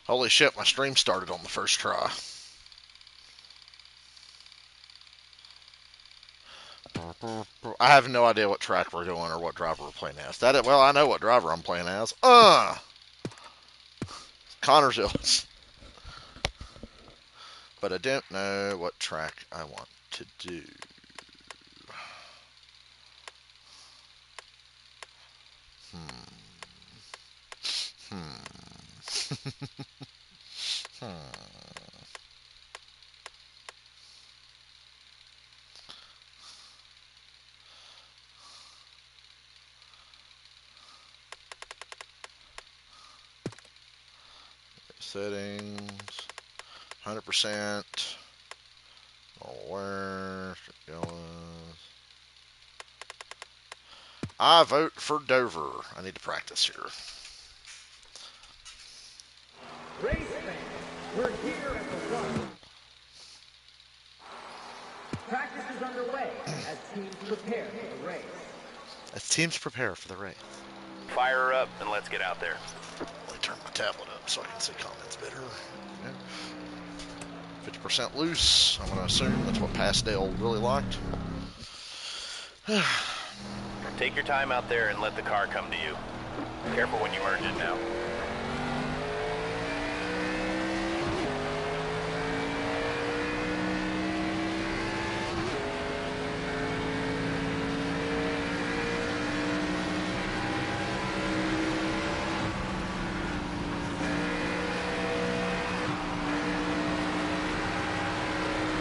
Holy shit, my stream started on the first try. I have no idea what track we're doing or what driver we're playing as. Well, I know what driver I'm playing as. Connorsville. But I don't know what track I want to do. Hmm. Settings, 100%. Where I vote for Dover. I need to practice here. Race fans, we're here at the front. Practice is underway as teams prepare for the race. Fire her up and let's get out there. Let me turn my tablet up so I can see comments better. 50% loose. I'm going to assume that's what Pastel really liked. Take your time out there and let the car come to you. Careful when you merge it now.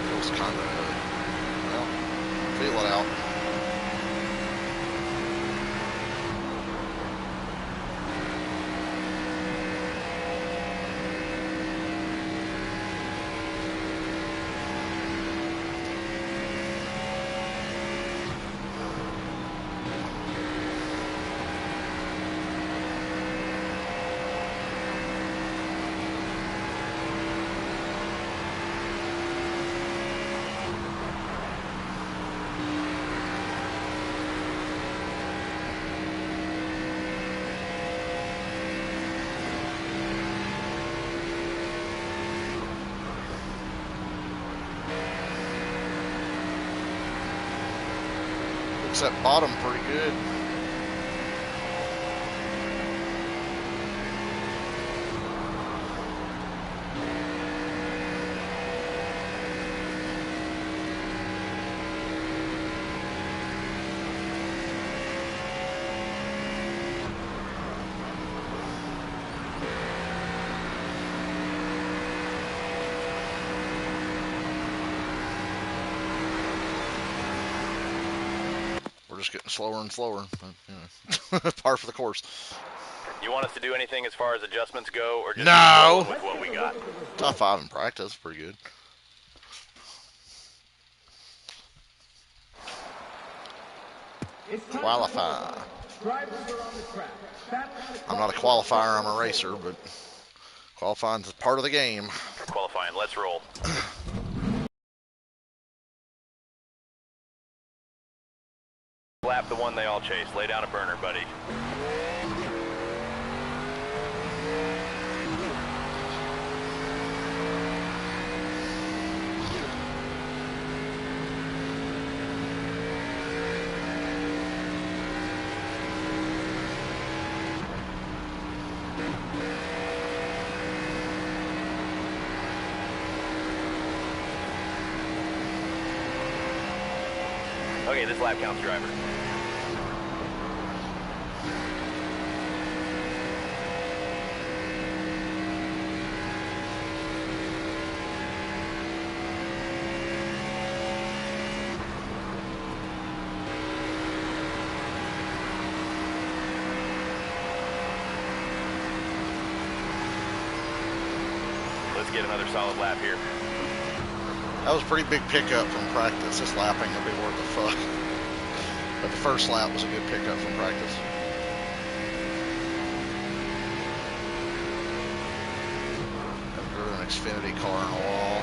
Feels kind of, well, feel it out. That bottom pretty good. Just getting slower and slower. But, par for the course. You want us to do anything as far as adjustments go, or just no with what we got? Top 5 in practice, pretty good. Qualify. I'm not a qualifier, I'm a racer, but qualifying is part of the game. Qualifying, let's roll. Lap the one they all chase. Lay down a burner, buddy. Okay, this lap counts, driver. Let's get another solid lap here. That was a pretty big pickup from practice. This lapping will be worth a fuck. But the first lap was a good pickup from practice. Drew an Xfinity car in a wall.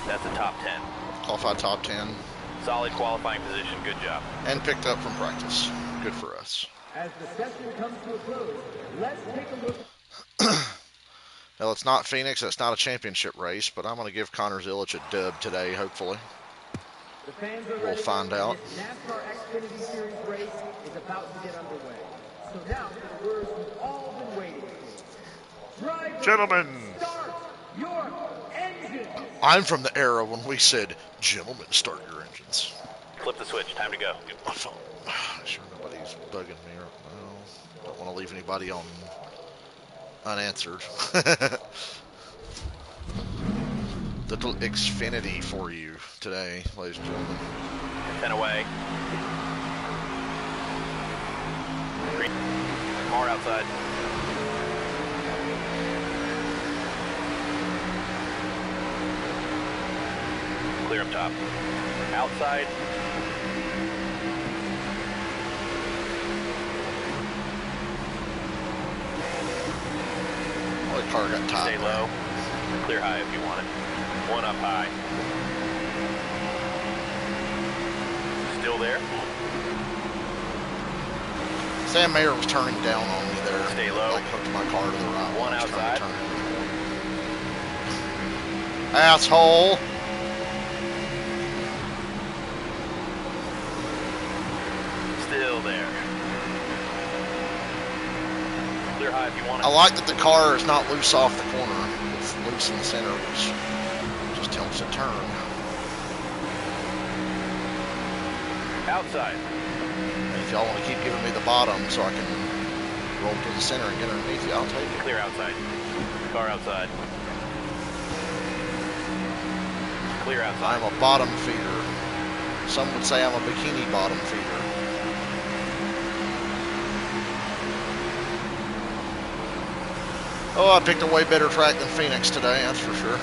That's a top 10. Qualified top 10. Solid qualifying position. Good job. And picked up from practice. Good for us. As the session comes to a close, let's take a look. Well, it's not Phoenix. It's not a championship race, but I'm going to give Connor Zilic a dub today, hopefully. The fans are We'll ready, find out. and this NASCAR Xfinity Series race is about to get underway. So now for the words we've all been waiting for. Drivers, Gentlemen. start your engines. I'm from the era when we said, gentlemen, start your engines. Flip the switch. Time to go. My phone. Sure nobody's bugging me. No, don't want to leave anybody on unanswered. Little Xfinity for you today, ladies and gentlemen. 10 away. Green. More outside. Clear up top. Outside. Oh, the car got tied. Stay low. Clear high if you want it. One up high. Still there. Sam Mayer was turning down on me there. Stay low. Like hooked my car to the right. One I was trying outside. to turn. Asshole. Still there. Clear high if you want it. I like that the car is not loose off the corner. It's loose in the center, which just helps it turn. Outside. And if y'all want to keep giving me the bottom so I can roll to the center and get underneath you, I'll take it. Clear outside. Car outside. Clear outside. I'm a bottom feeder. Some would say I'm a bikini bottom feeder. Oh, I picked a way better track than Phoenix today, that's for sure.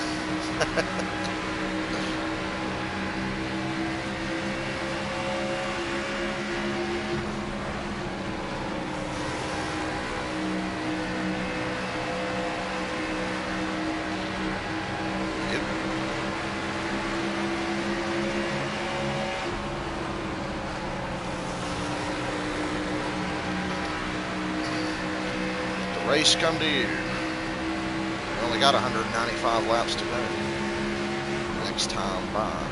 The race come to you. We only got 195 laps to go. Next time by.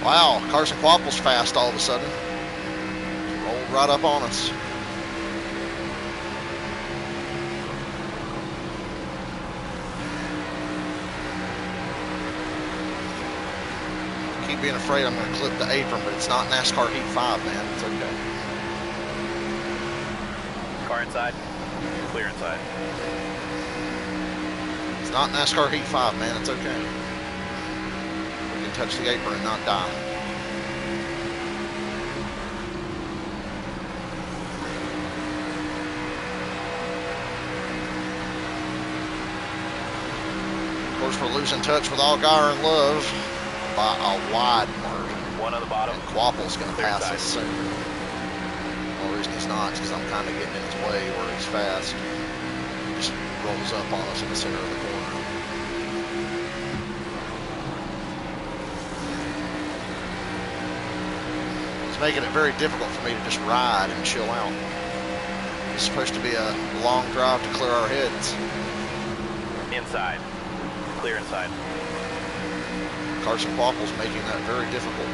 Wow, Carson Quapple's fast all of a sudden. Rolled right up on us. Keep being afraid I'm going to clip the apron, but it's not NASCAR Heat 5, man. It's okay. Car inside. Clear inside. It's not NASCAR Heat 5, man. It's okay. We can touch the apron and not die. Of course, we're losing touch with Allgaier and Love by a wide margin. One on the bottom. And Quapple's going to Clear pass inside. us soon. The only reason he's not is because I'm kind of getting in his way where he's fast. He just rolls up on us in the center of the corner. It's making it very difficult for me to just ride and chill out. It's supposed to be a long drive to clear our heads. Inside. Clear inside. Carson Quapple's making that very difficult.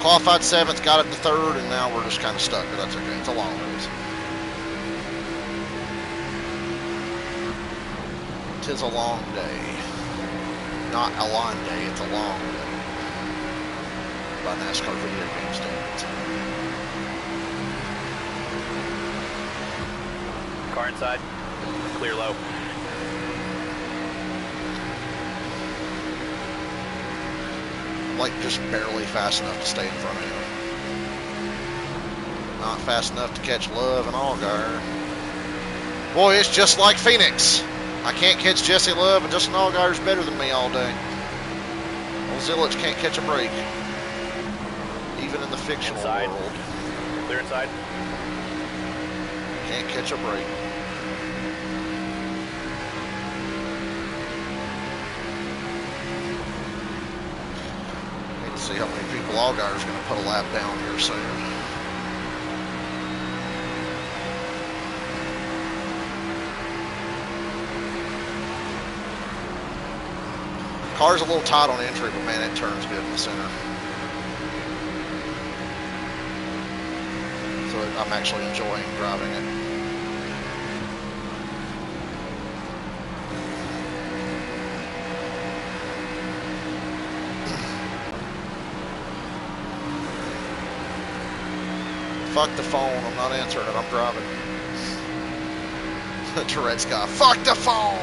Qualified 7th, got it to 3rd, and now we're just kind of stuck, but that's okay. It's a long race. Tis a long day. Not a long day, it's a long day. By NASCAR video game standards. Car inside. Clear low. Like just barely fast enough to stay in front of him. Not fast enough to catch Love and Allgaier. Boy, it's just like Phoenix. I can't catch Jesse Love, and Justin Allgaier's better than me all day. Old Zillich can't catch a break. Even in the fictional Inside. world. Clear inside. Can't catch a break. Need to see how many people Allgaier's going to put a lap down here soon. Car's a little tight on entry, but man, it turns good in the center. So I'm actually enjoying driving it. Fuck the phone, I'm not answering it, I'm driving. Tourette's guy, fuck the phone!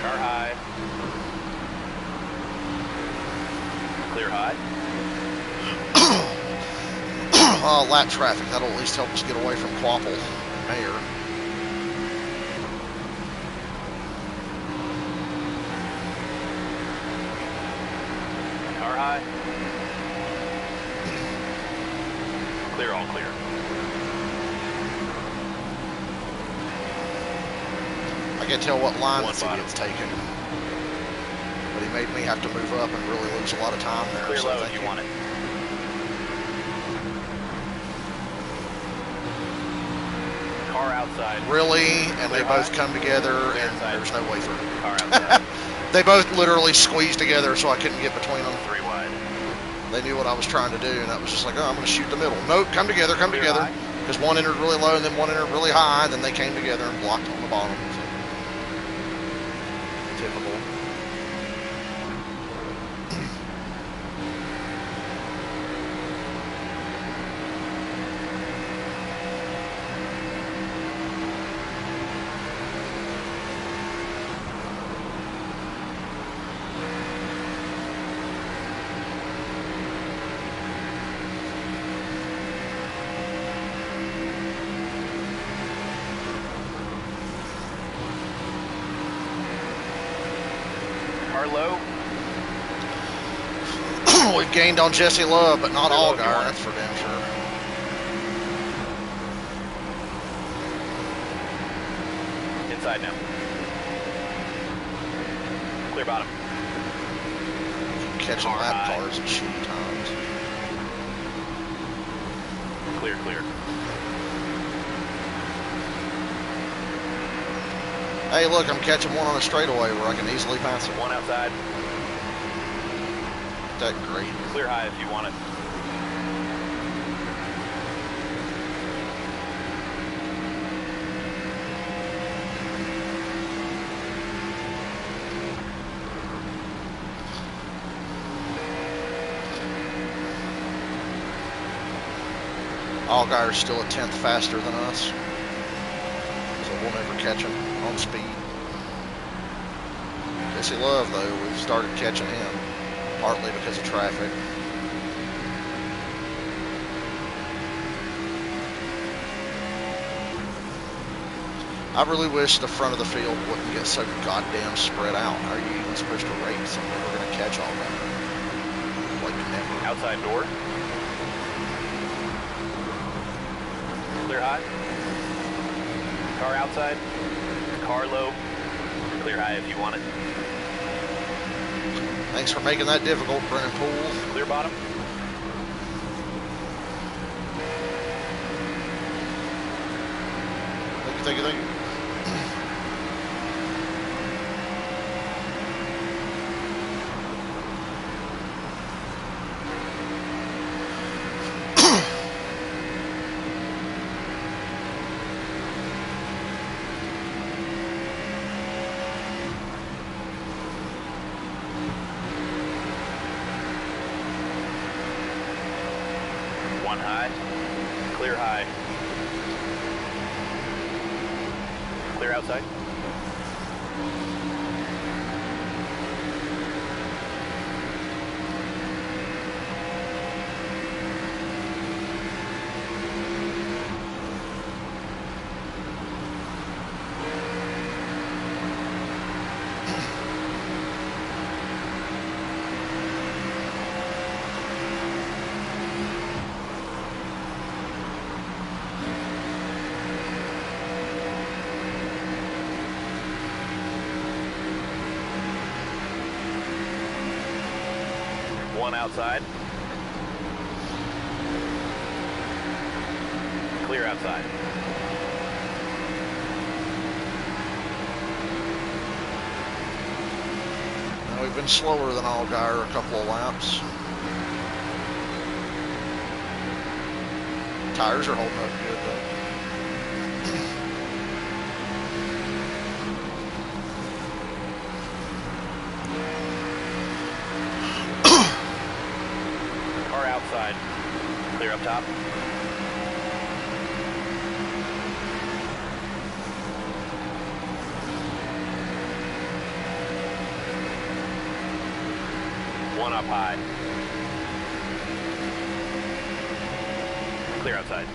Car high. Clear high. Lap traffic, that'll at least help us get away from Quapple and Mayer. Car high. Clear, all clear. I can't tell what line One this bottom. idiot's taken. But he made me have to move up and really lose a lot of time there. Clear so low thank if you want it. Car outside. Really? And they Clear both high. come together Clear and inside. there's no way through. Car outside. They both literally squeezed together so I couldn't get between them. 3 wide. They knew what I was trying to do, and that was just like, oh, I'm going to shoot the middle. Nope, come together, come Clear together. high. Because one entered really low and then one entered really high, then they came together and blocked on the bottom. So. Typical. Car low. We've gained on Jesse Love, but not Clear low if you Allgaier, want it. that's for damn sure. Inside now. Clear bottom. Catching Car lap high. cars at shitty times. Clear, clear. Hey, look, I'm catching one on a straightaway where I can easily pass it. One outside. That great. Clear high if you want it. Allgaier's still a tenth faster than us, so we'll never catch him on speed. Jesse Love, though, we've started catching him, partly because of traffic. I really wish the front of the field wouldn't get so goddamn spread out. How are you even supposed to race? I'm never going to catch all that. Like, never. Outside door. Clear high. Car outside. Car low. Clear high if you want it. Thanks for making that difficult, Brennan Poole. Clear bottom. Thank you. One high. Clear high. Clear outside. One outside. Clear outside. Now, we've been slower than Allgaier a couple of laps. Tires are holding up good though. Outside. Clear up top. One up high. Clear outside.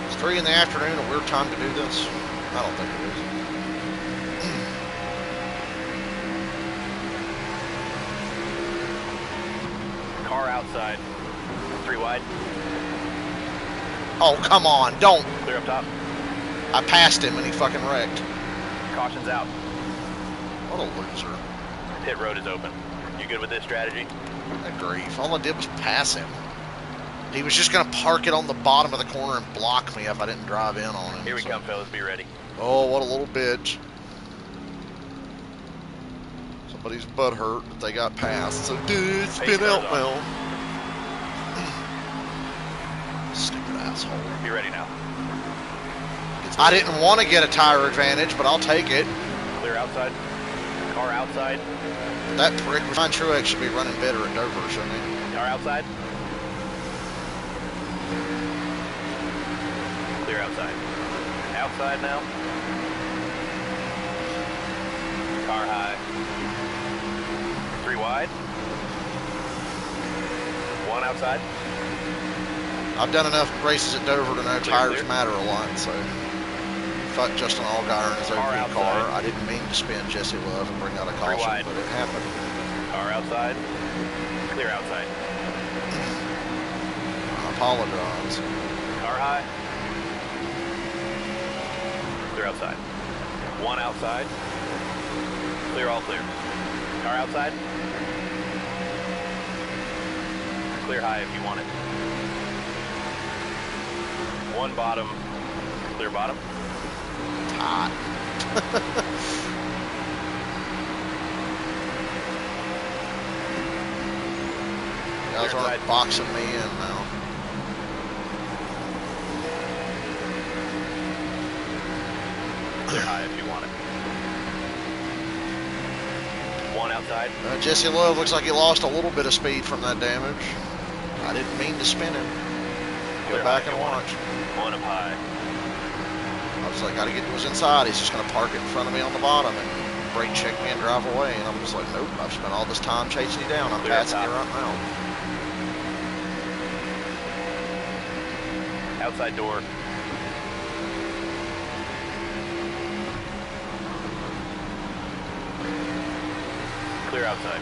It's 3 in the afternoon, a weird time to do this. I don't think it is. Car outside. 3 wide. Oh, come on, don't. Clear up top. I passed him and he fucking wrecked. Caution's out. What a loser. Pit road is open. You good with this strategy? That grief. All I did was pass him. He was just going to park it on the bottom of the corner and block me if I didn't drive in on him. Here we so. come, fellas. Be ready. Oh, what a little bitch. Somebody's butt hurt that they got passed. So, dude, spin out now. Stupid asshole. Be ready now. I didn't want to get a tire advantage, but I'll take it. Clear outside. Car outside. That prick, Ryan Truex should be running better at Dover, shouldn't he? Car outside. Clear outside. Outside now. Car high. 3 wide. 1 outside. I've done enough races at Dover to know tires clear. matter a lot, so fuck Justin Allgaier and his Car OP car. outside. I didn't mean to spin Jesse Love and bring out a caution, wide. but it happened. Car outside. Clear outside. I apologize. Car high. Clear outside. 1 outside. Clear, all clear. Car outside. Clear high if you want it. 1 bottom. Clear bottom. It's hot. Guys Clear aren't side. boxing me in now. Clear high if you want it. 1 outside. Jesse Love looks like he lost a little bit of speed from that damage. I didn't mean to spin him. Go Clear back high if and you want watch. it. 1 up high. I was like, gotta get to his inside. He's just gonna park it in front of me on the bottom and brake check me and drive away. And I'm just like, nope, I've spent all this time chasing you down. I'm passing you right now. Outside door. Clear outside.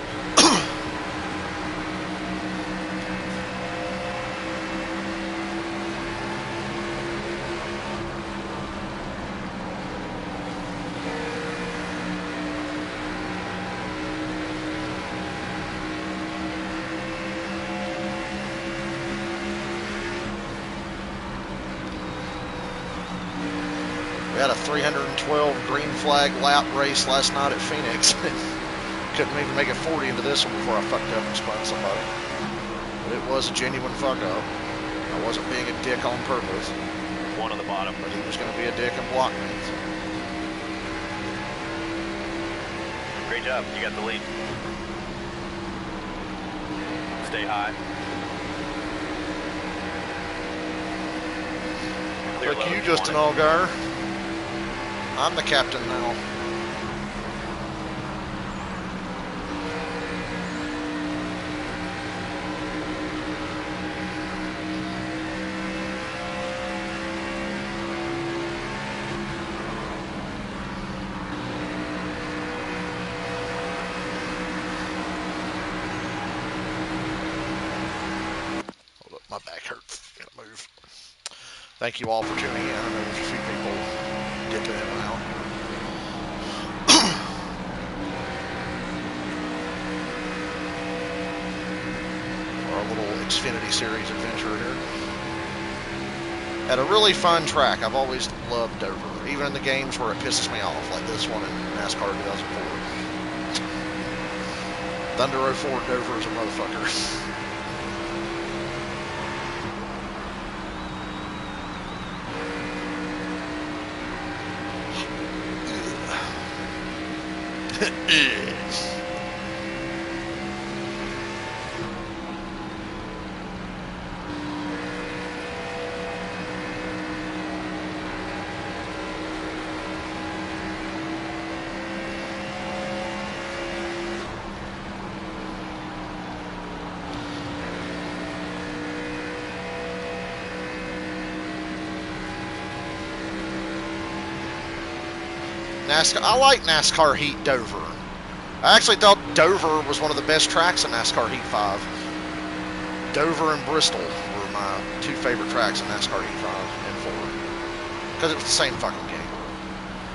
We had a 312 green flag lap race last night at Phoenix. Couldn't even make it 40 into this one before I fucked up and spun somebody. But it was a genuine fuck up. I wasn't being a dick on purpose. One on the bottom. But he was going to be a dick and block me. So. Great job. You got the lead. Stay high. Clear Look, low, you Justin on it. Allgaier. I'm the captain now. Hold up, my back hurts. Gotta move. Thank you all for tuning in. I know there's a few people dipping in and out. Our little Xfinity Series adventure here. Had a really fun track. I've always loved Dover, even in the games where it pisses me off, like this one in NASCAR 2004. Thunder 04 Dover is a motherfucker. NASCAR. I like NASCAR Heat Dover. I actually thought Dover was one of the best tracks in NASCAR Heat 5. Dover and Bristol were my two favorite tracks in NASCAR Heat 5 and 4. Because it was the same fucking game.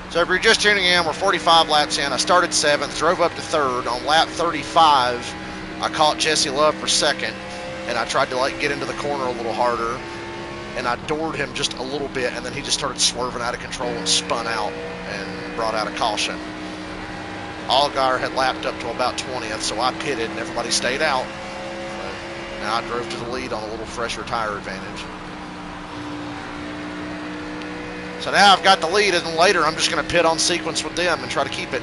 So if you're just tuning in, we're 45 laps in. I started 7th, drove up to 3rd. On lap 35, I caught Jesse Love for 2nd, and I tried to get into the corner a little harder, and I doored him just a little bit, and then he just started swerving out of control and spun out and brought out a caution. Allgaier had lapped up to about 20th, so I pitted and everybody stayed out. So now I drove to the lead on a little fresher tire advantage. So now I've got the lead, and then later I'm just going to pit on sequence with them and try to keep it.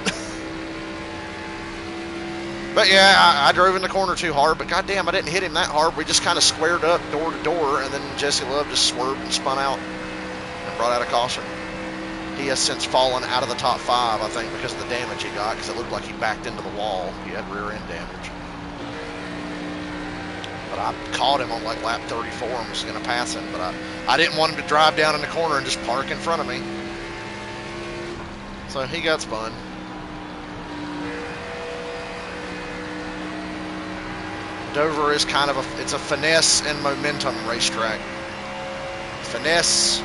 But yeah, I drove in the corner too hard, but goddamn, I didn't hit him that hard. We just kind of squared up door to door, and then Jesse Love just swerved and spun out and brought out a caution. He has since fallen out of the top 5, I think, because of the damage he got, because it looked like he backed into the wall. He had rear end damage. But I caught him on lap 34 and was going to pass him, but I didn't want him to drive down in the corner and just park in front of me. So he got spun. Dover is kind of it's a finesse and momentum racetrack. Finesse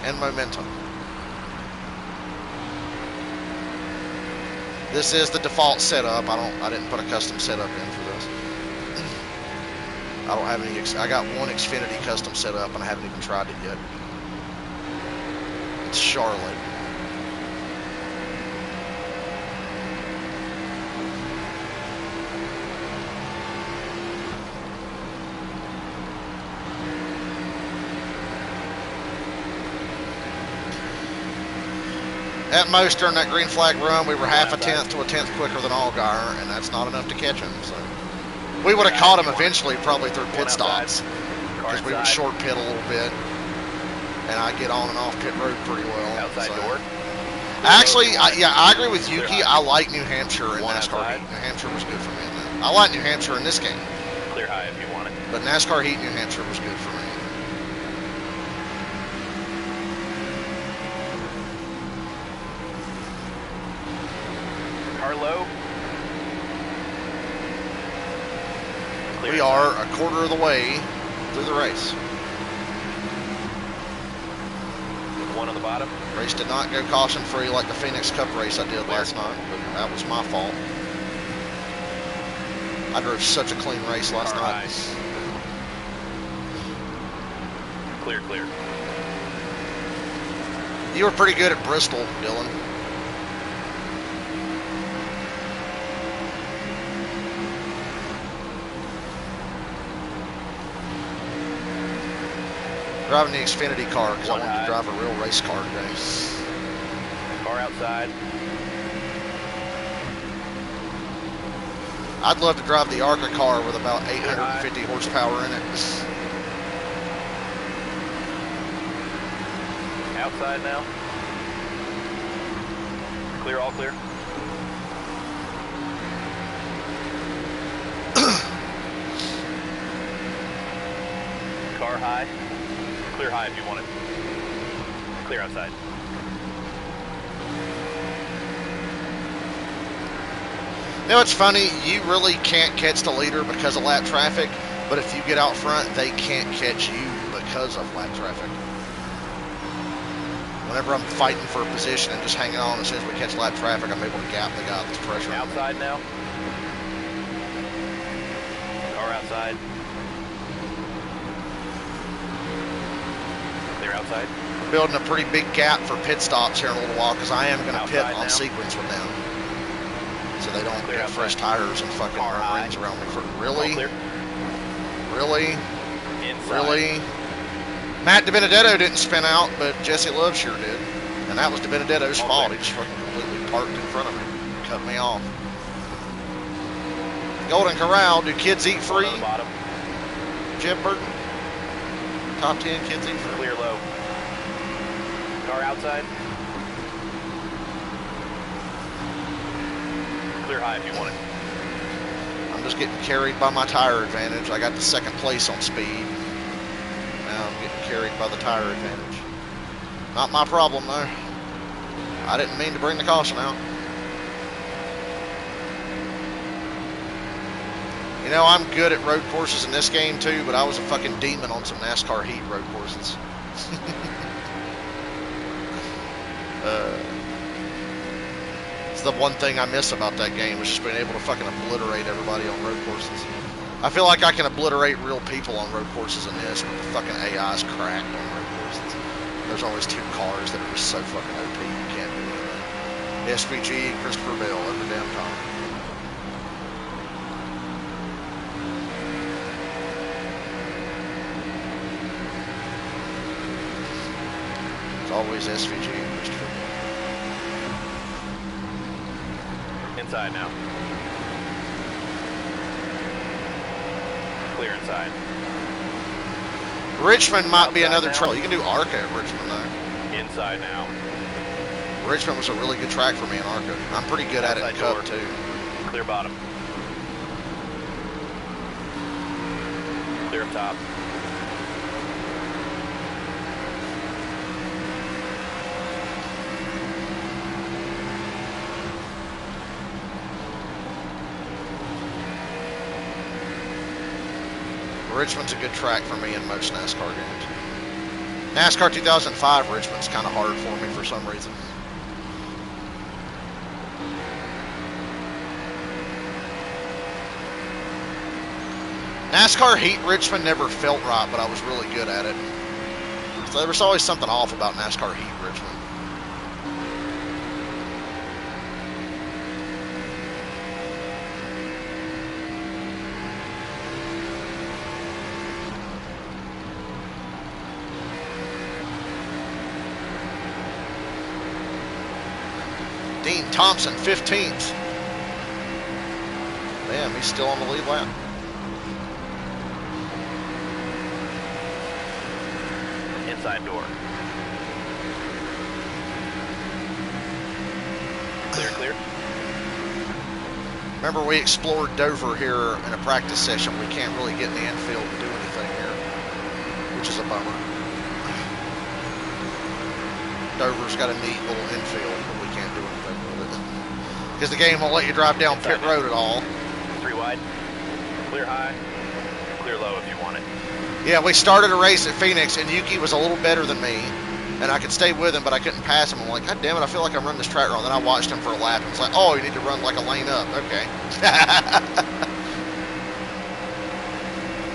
and momentum. This is the default setup. I didn't put a custom setup in for this. I don't have any. I got one Xfinity custom setup, and I haven't even tried it yet. It's Charlotte. At most, during that green flag run, we were half a tenth to a tenth quicker than Allgaier, and that's not enough to catch him. So we would have caught him eventually, probably through pit stops, because we would short pit a little bit. and I get on and off pit road pretty well. Outside so. door. Actually, I agree with Yuki. I like New Hampshire in One NASCAR outside. Heat. New Hampshire was good for me in that. I like New Hampshire in this game, Clear high if you want it. but NASCAR Heat New Hampshire was good for me. Car low. Clear We inside. are a quarter of the way through the race. One on the bottom. Race did not go caution free like the Phoenix Cup race I did last night, but that was my fault. I drove such a clean race last Car night. high. Clear, clear. You were pretty good at Bristol, Dylan. Driving the Xfinity car because I One wanted to high. drive a real race car today. Car outside. I'd love to drive the ARCA car with about 850 horsepower in it. Outside now. Clear, all clear. Car high. Clear high if you want it. Clear outside. You know, it's funny, you really can't catch the leader because of lap traffic, but if you get out front, they can't catch you because of lap traffic. Whenever I'm fighting for a position and just hanging on, as soon as we catch lap traffic, I'm able to gap the guy that's pressuring me. Outside now. Car outside. Clear outside. We're building a pretty big gap for pit stops here in a little while because I am going to pit Outside on now. sequence with them. So they don't Clear get outside. fresh tires and fucking Car run high. rings around me. For All really? clear. Really? Inside. Really? Matt DiBenedetto didn't spin out, but Jesse Love sure did. And that was DiBenedetto's All fault. clear. He just fucking completely parked in front of me. Cut me off. Golden Corral, do kids eat One free? on the bottom. Jeb Burton? Top 10 kids eat free? Clear low. Car outside. Clear high if you want it. I'm just getting carried by my tire advantage. I got the second place on speed. Now I'm getting carried by the tire advantage. Not my problem though. I didn't mean to bring the caution out. You know, I'm good at road courses in this game too, but I was a fucking demon on some NASCAR Heat road courses. It's the one thing I miss about that game, is just being able to fucking obliterate everybody on road courses. I feel like I can obliterate real people on road courses in this, but the fucking AI is cracked on road courses. There's always two cars that are just so fucking OP, you can't do anything. SVG and Christopher Bell every damn time. It's always SVG and Christopher Bell. Inside now. Clear inside. Richmond might be Outside another now. trouble. You can do ARCA at Richmond though. Inside now. Richmond was a really good track for me in ARCA. I'm pretty good at it in Outside Cup door. too. Clear bottom. Clear up top. Richmond's a good track for me in most NASCAR games. NASCAR 2005 Richmond's kind of hard for me for some reason. NASCAR Heat Richmond never felt right, but I was really good at it. So there was always something off about NASCAR Heat Richmond. Dean Thompson, 15th. Damn, he's still on the lead lap. Inside door. Clear, clear. Remember, we explored Dover here in a practice session. We can't really get in the infield and do anything here, which is a bummer. Dover's got a neat little infield, but we can't do anything with it because the game won't let you drive down pit road at all. 3 wide. Clear high. Clear low if you want it. Yeah, we started a race at Phoenix, and Yuki was a little better than me, and I could stay with him, but I couldn't pass him. I'm like, God damn it, I feel like I'm running this track wrong. Then I watched him for a lap, and it's like, oh, you need to run like a lane up. Okay.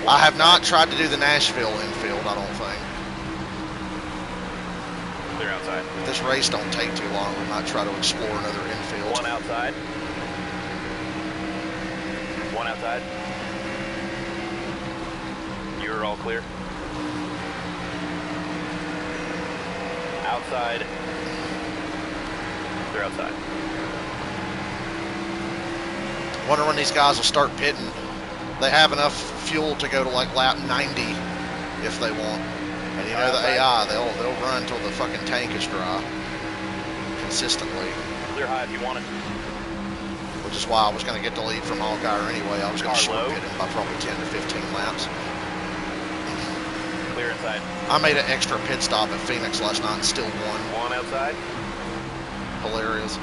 I have not tried to do the Nashville infield, I don't think. Clear outside. If this race don't take too long, we might try to explore another infield. 1 outside. 1 outside. You're all clear. Outside. They're outside. Wonder when these guys will start pitting. They have enough fuel to go to like lap 90 if they want. And you know the AI, they'll run until the fucking tank is dry consistently. Clear high if you want it. Which is why I was going to get the lead from Allgaier anyway. I was going to Car low. short pit him by probably 10 to 15 laps. Clear inside. I made an extra pit stop at Phoenix last night and still won. 1 outside. Hilarious.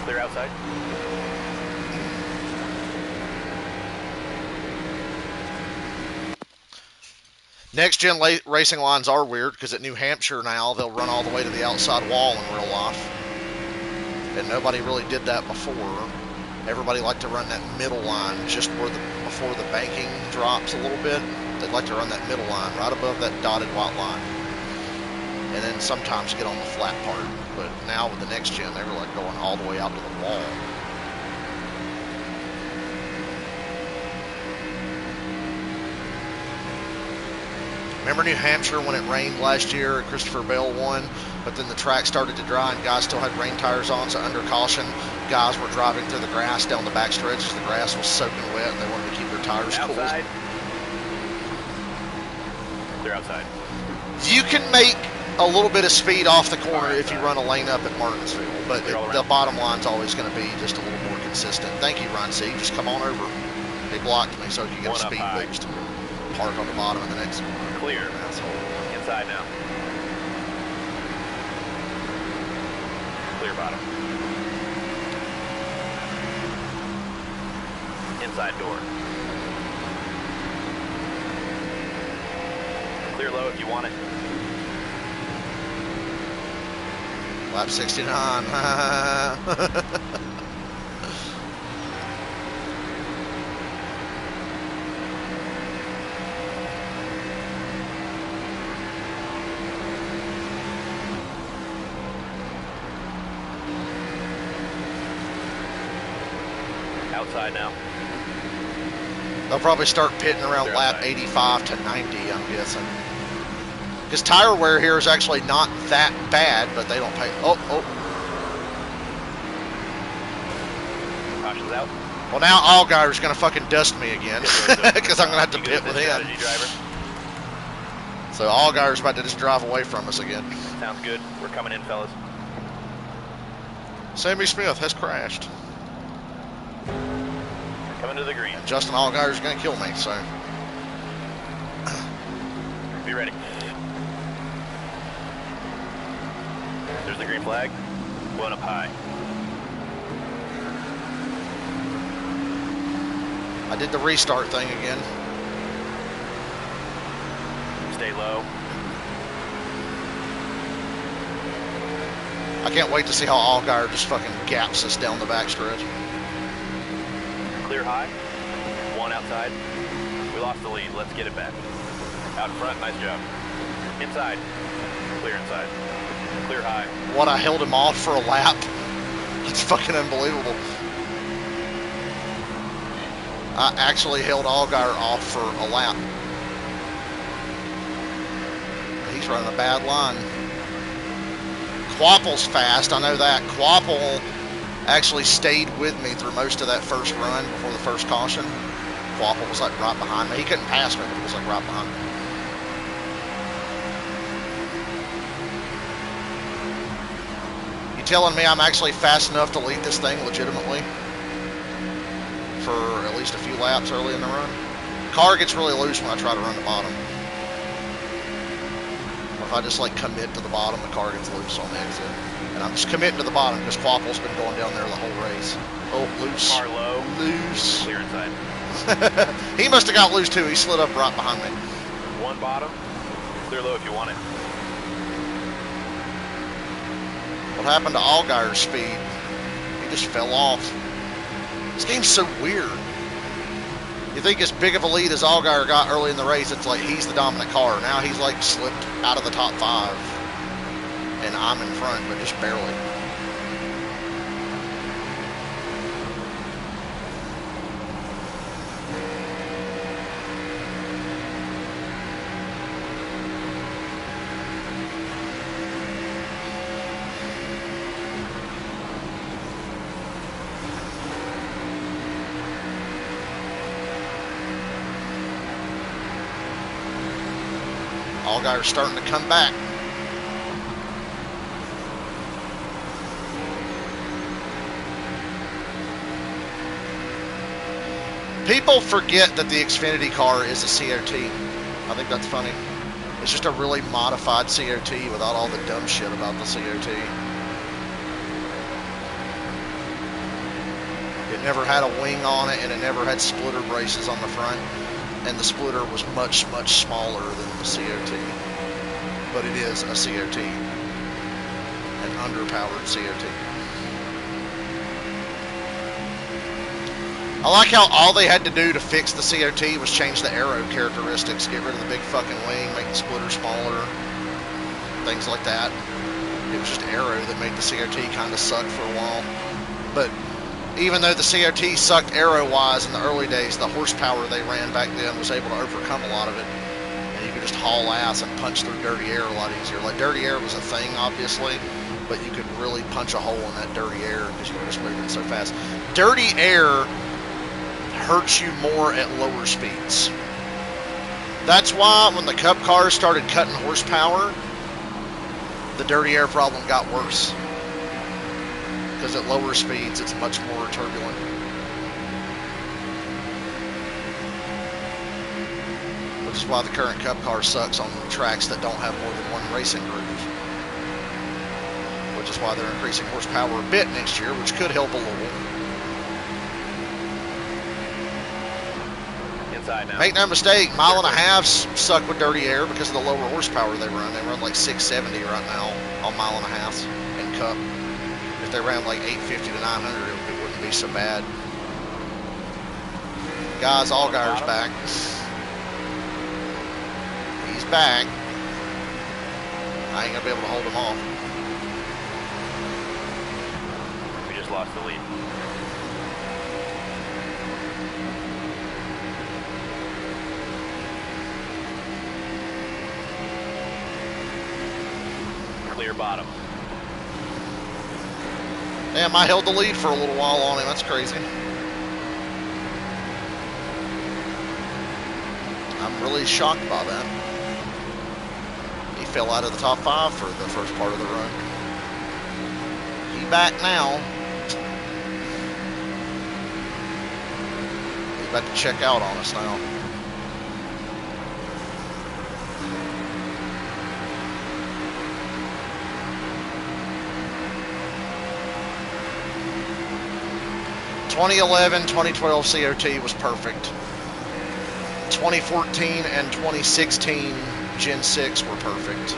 Clear outside. Next gen racing lines are weird because at New Hampshire now they'll run all the way to the outside wall in real life. And nobody really did that before. Everybody liked to run that middle line just where before the banking drops a little bit. They'd like to run that middle line right above that dotted white line. And then sometimes get on the flat part. But now with the next gen, they were like going all the way out to the wall. Remember New Hampshire when it rained last year and Christopher Bell won, but then the track started to dry and guys still had rain tires on, so under caution, guys were driving through the grass down the backstretch as the grass was soaking wet and they wanted to keep their tires cool. Outside. They're outside. You can make a little bit of speed off the corner if you run a lane up at Martinsville, but the bottom line's always going to be just a little more consistent. Thank you, Ron C. Just come on over. They blocked me so you get a speed boost. Park on the bottom of the next one. Clear. Asshole. Inside now. Clear bottom. Inside door. Clear low if you want it. Lap 69. Outside now. They'll probably start pitting around They're lap outside. 85 to 90, I'm guessing. Because tire wear here is actually not that bad, but they don't pay. Oh. Caution's out. Well, now Allgaier's going to fucking dust me again because I'm going to have to You pit good with him. strategy, driver. So Allgaier's about to just drive away from us again. Sounds good. We're coming in, fellas. Sammy Smith has crashed. Coming to the green. Justin Allgaier's going to kill me, so. Be ready. There's the green flag. 1 up high. I did the restart thing again. Stay low. I can't wait to see how Allgaier just fucking gaps us down the backstretch. Clear high. 1 outside. We lost the lead. Let's get it back. Out front. Nice job. Inside. Clear inside. Clear high. What, I held him off for a lap? It's fucking unbelievable. I actually held Allgaier off for a lap. He's running a bad line. Quapple's fast, I know that. Quapple actually stayed with me through most of that first run before the first caution. Quapple was like right behind me. He couldn't pass me, but he was like right behind me. You telling me I'm actually fast enough to lead this thing legitimately for at least a few laps early in the run? Car gets really loose when I try to run the bottom. Or if I just like commit to the bottom, the car gets loose on the exit. And I'm just committing to the bottom because Quapple's been going down there the whole race. Oh, loose. Car low. Loose. Clear inside. He must have got loose too. He slid up right behind me. One bottom. Clear low if you want it. What happened to Allgaier's speed? He just fell off. This game's so weird. You think as big of a lead as Allgaier got early in the race, it's like he's the dominant car. Now he's like slipped out of the top 5. And I'm in front, but just barely. Allgaier's starting to come back. People forget that the Xfinity car is a COT. I think that's funny. It's just a really modified COT without all the dumb shit about the COT. It never had a wing on it, and it never had splitter braces on the front. And the splitter was much, much smaller than the COT. But it is a COT. An underpowered COT. I like how all they had to do to fix the COT was change the aero characteristics, get rid of the big fucking wing, make the splitter smaller, things like that. It was just aero that made the COT kind of suck for a while. But even though the COT sucked aero-wise in the early days, the horsepower they ran back then was able to overcome a lot of it. And you could just haul ass and punch through dirty air a lot easier. Like, dirty air was a thing, obviously, but you could really punch a hole in that dirty air because you were just moving so fast. Dirty air hurts you more at lower speeds. That's why when the Cup cars started cutting horsepower, the dirty air problem got worse. Because at lower speeds, it's much more turbulent. Which is why the current Cup car sucks on tracks that don't have more than one racing groove. Which is why they're increasing horsepower a bit next year, which could help a little. Inside now. Make no mistake, 1.5 suck with dirty air because of the lower horsepower they run. They run like 670 right now on 1.5 in Cup. If they ran like 850 to 900, it wouldn't be so bad. Guys, Allgaier's back. He's back. I ain't gonna be able to hold him off. We just lost the lead. Clear bottom. Damn, I held the lead for a little while on him. That's crazy. I'm really shocked by that. He fell out of the top 5 for the first part of the run. He back now. He's about to check out on us now. (2011, 2012 COT was perfect. 2014 and 2016 Gen 6 were perfect.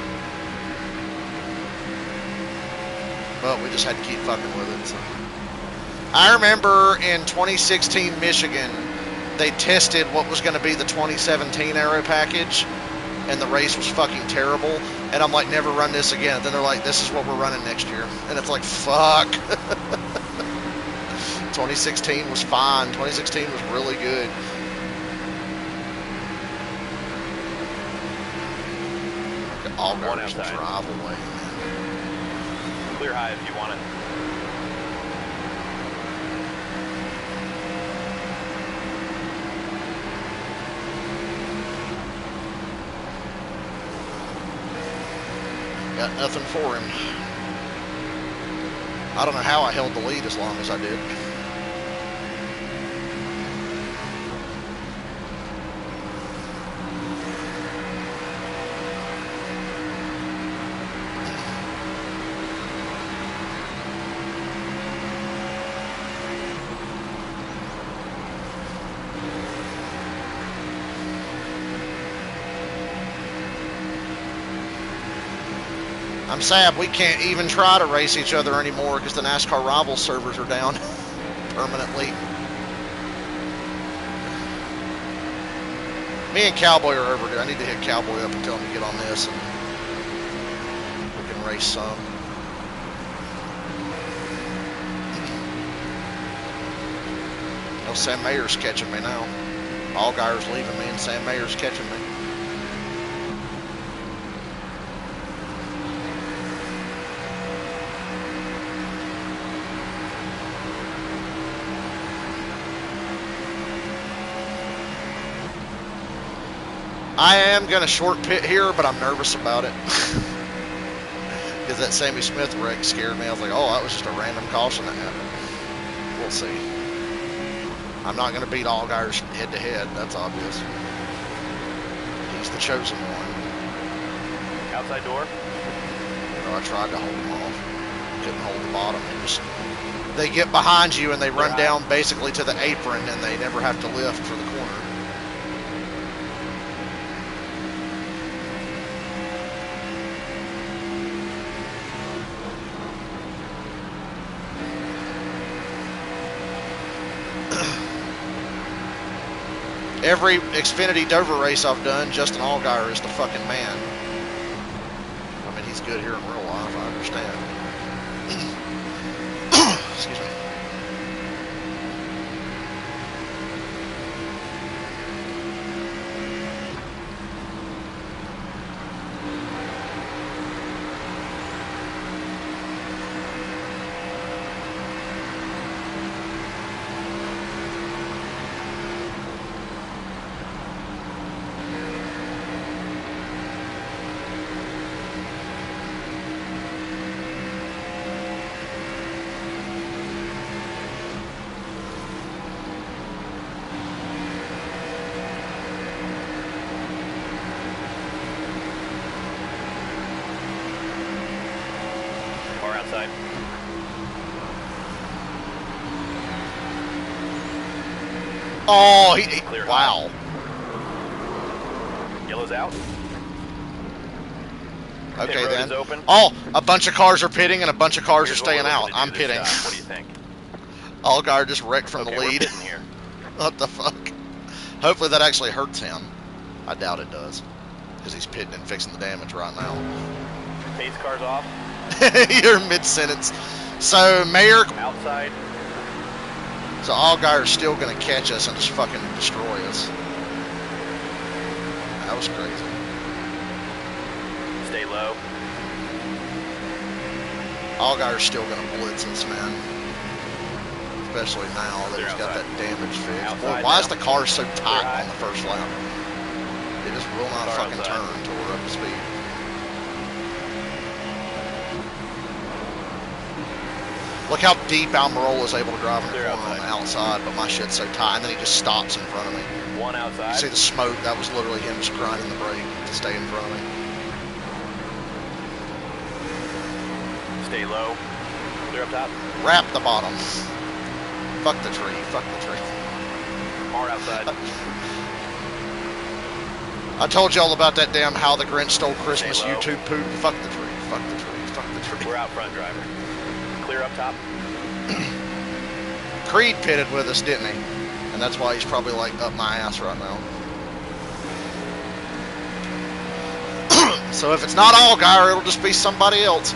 But we just had to keep fucking with it. So. I remember in 2016 Michigan, they tested what was going to be the 2017 aero package, and the race was fucking terrible. And I'm like, never run this again. Then they're like, this is what we're running next year. And it's like, fuck. 2016 was fine. 2016 was really good. Allgaier's drive away. Clear high if you want it. Got nothing for him. I don't know how I held the lead as long as I did. I'm sad we can't even try to race each other anymore because the NASCAR Rivals servers are down permanently. Me and Cowboy are overdue. I need to hit Cowboy up and tell him to get on this and we can race some. Oh, Sam Mayer's catching me now. Allgaier's leaving me and Sam Mayer's catching me. I am going to short pit here, but I'm nervous about it. Because that Sammy Smith wreck scared me. I was like, oh, that was just a random caution that happened. We'll see. I'm not going to beat Allgaier's head-to-head. That's obvious. He's the chosen one. Outside door. You know, I tried to hold him off. Couldn't hold the bottom. They get behind you and they run down basically to the apron and they never have to lift for the corner. Every Xfinity Dover race I've done, Justin Allgaier is the fucking man. I mean, he's good here in real life, I understand. Excuse me. Outside. Oh, Clear. Wow. Yellow's out. Okay, Pit road then. is open. Oh, a bunch of cars are pitting and a bunch of cars are staying out. I'm this pitting. time. What do you think? Allgaier just wrecked from Okay, the we're lead. pitting here. What the fuck? Hopefully that actually hurts him. I doubt it does. Because he's pitting and fixing the damage right now. Pace car's off. You're mid-sentence. So, Mayer... Outside. So Allgaier's still going to catch us and just fucking destroy us. That was crazy. Stay low. Allgaier's still going to blitz us, man. Especially now that he's got that damage fixed. Boy, why is the car so tight on the first lap? It just will not fucking turn until we're up to speed. Look how deep Almirola is able to drive in the corner on the outside, but my shit's so tight, and then he just stops in front of me. One outside. You see the smoke? That was literally him just grinding the brake to stay in front of me. Stay low. Clear up top. Wrap the bottom. Fuck the tree. Fuck the tree. More outside. I told y'all about that damn How the Grinch Stole Christmas YouTube poop. Fuck the tree. Fuck the tree. Fuck the tree. We're out front, driver. Clear up top. Creed pitted with us, didn't he? And that's why he's probably like up my ass right now. So if it's not Allgaier, it'll just be somebody else.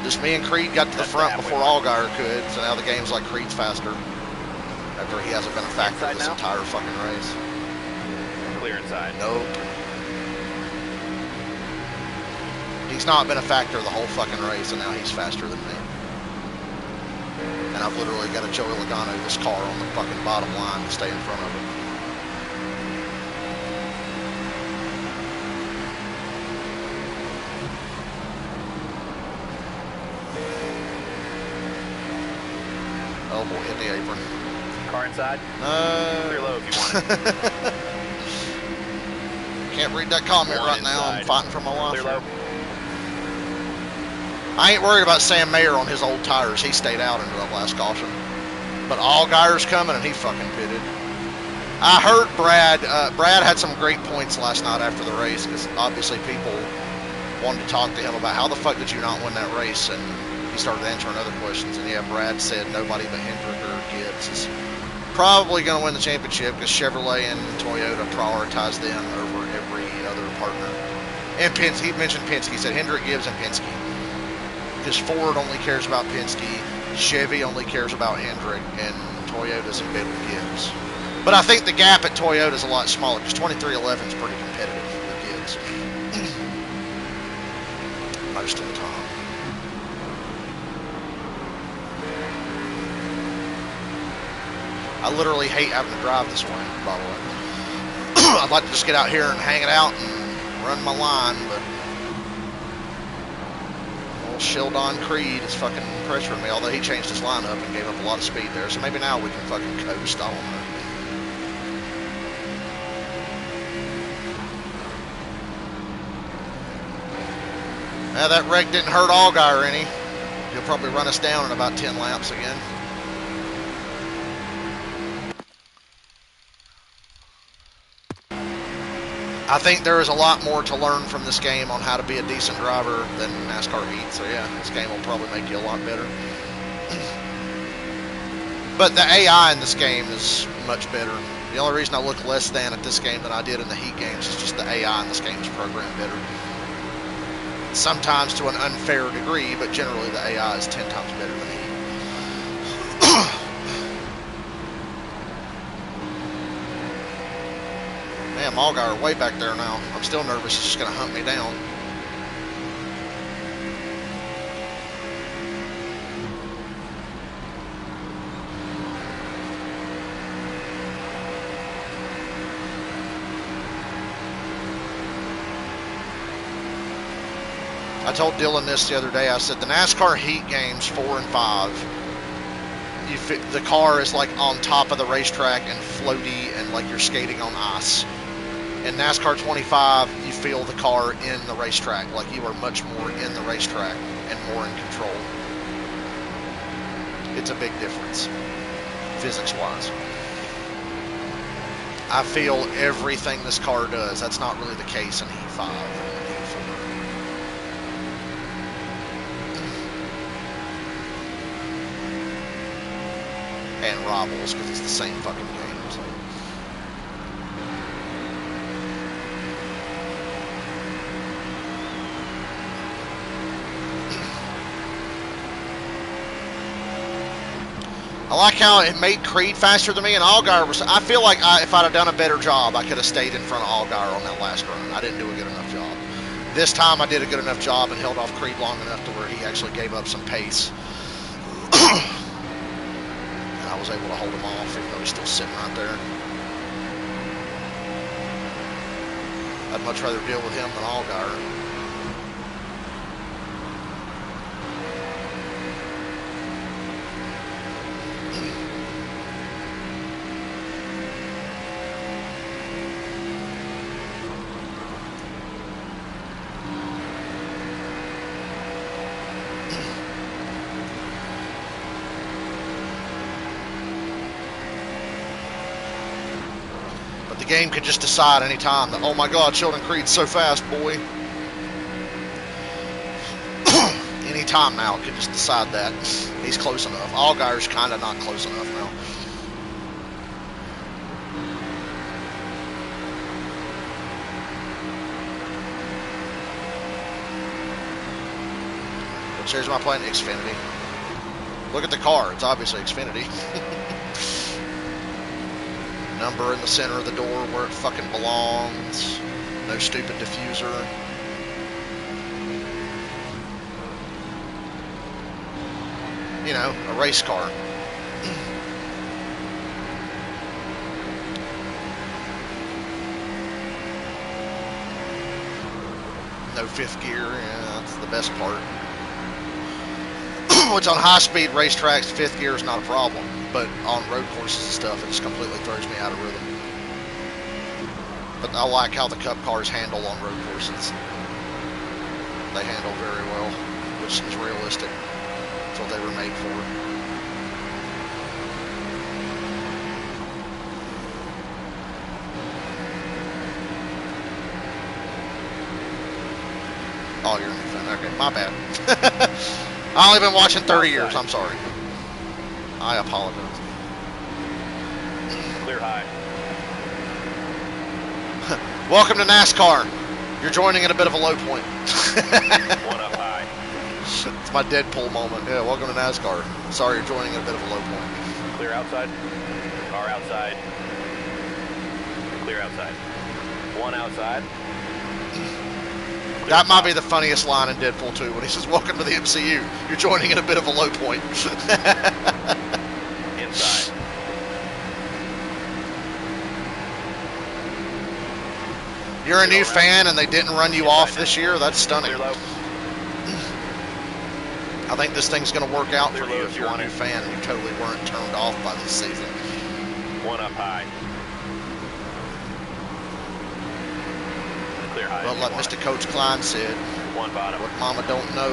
Just me and Creed got to the front before Allgaier could, so now the game's like Creed's faster. After he hasn't been a factor this entire fucking race. Clear inside. Nope. He's not been a factor the whole fucking race, and now he's faster than me. And I've literally got to Joey Logano this car on the fucking bottom line to stay in front of him. elbow hit the apron. Car inside. Clear low if you want it. Can't read that comment right now. I'm fighting for my life. Clear low. I ain't worried about Sam Mayer on his old tires. He stayed out into that last caution. But Allgaier's coming, and he fucking pitted. I heard Brad. Brad had some great points last night after the race, because obviously people wanted to talk to him about how the fuck did you not win that race, and he started answering other questions. And yeah, Brad said nobody but Hendrick or Gibbs is probably going to win the championship, because Chevrolet and Toyota prioritize them over every other partner. And Penske, he mentioned Penske. He said Hendrick, Gibbs, and Penske. Because Ford only cares about Penske, Chevy only cares about Hendrick, and Toyota's in bed with Gibbs. But I think the gap at Toyota is a lot smaller, because 2311 is pretty competitive with Gibbs. Most of the time. I literally hate having to drive this way, by the way. I'd like to just get out here and hang it out and run my line, but old Sheldon Creed is fucking pressuring me, although he changed his lineup and gave up a lot of speed there, so maybe now we can fucking coast. I don't know. Now that wreck didn't hurt Allgaier any. He'll probably run us down in about 10 laps again. I think there is a lot more to learn from this game on how to be a decent driver than NASCAR Heat. So yeah, this game will probably make you a lot better. But the AI in this game is much better. The only reason I look less than at this game than I did in the Heat games is just the AI in this game is programmed better. Sometimes to an unfair degree, but generally the AI is 10 times better than Heat. Damn, Allgaier way back there now. I'm still nervous he's just going to hunt me down. I told Dylan this the other day. I said the NASCAR Heat games 4 and 5, the car is like on top of the racetrack and floaty and like you're skating on ice. In NASCAR 25, you feel the car in the racetrack, like you are much more in the racetrack and more in control. It's a big difference, physics-wise. I feel everything this car does. That's not really the case in Heat 5 and Heat 4. And Rivals, because it's the same fucking game. So. I like how it made Creed faster than me, and Allgaier was. I feel like if I'd have done a better job, I could have stayed in front of Allgaier on that last run. I didn't do a good enough job. This time I did a good enough job and held off Creed long enough to where he actually gave up some pace. And I was able to hold him off, even though he's still sitting right there. I'd much rather deal with him than Allgaier. The game can just decide any time that, oh my God, Sheldon Creed's so fast, boy. Any time now can just decide that he's close enough. Allgaier's kind of not close enough now. What series am I playing? Xfinity. Look at the car. It's obviously Xfinity. Number in the center of the door where it fucking belongs. No stupid diffuser. You know, a race car. No fifth gear. Yeah, that's the best part. Which on high-speed racetracks, fifth gear is not a problem, but on road courses and stuff, it just completely throws me out of rhythm. But I like how the Cup cars handle on road courses. They handle very well, which is realistic. That's what they were made for. Oh, you're a new fan. Okay, my bad. I've only been watching 30 years. I'm sorry. I apologize. Clear high. Welcome to NASCAR. You're joining at a bit of a low point. One up high. It's my Deadpool moment. Yeah, welcome to NASCAR. Sorry, you're joining at a bit of a low point. Clear outside. Car outside. Clear outside. One outside. That might be the funniest line in Deadpool 2 when he says, welcome to the MCU. You're joining at a bit of a low point. Inside. You're a new fan and they didn't run you off this year? That's stunning. Clear low. I think this thing's going to work out for Clear you low, if you're a new you're fan and you totally weren't turned off by this season. One up high. Clear high. Well, like Mr. Coach Klein said, One bottom. what mama don't know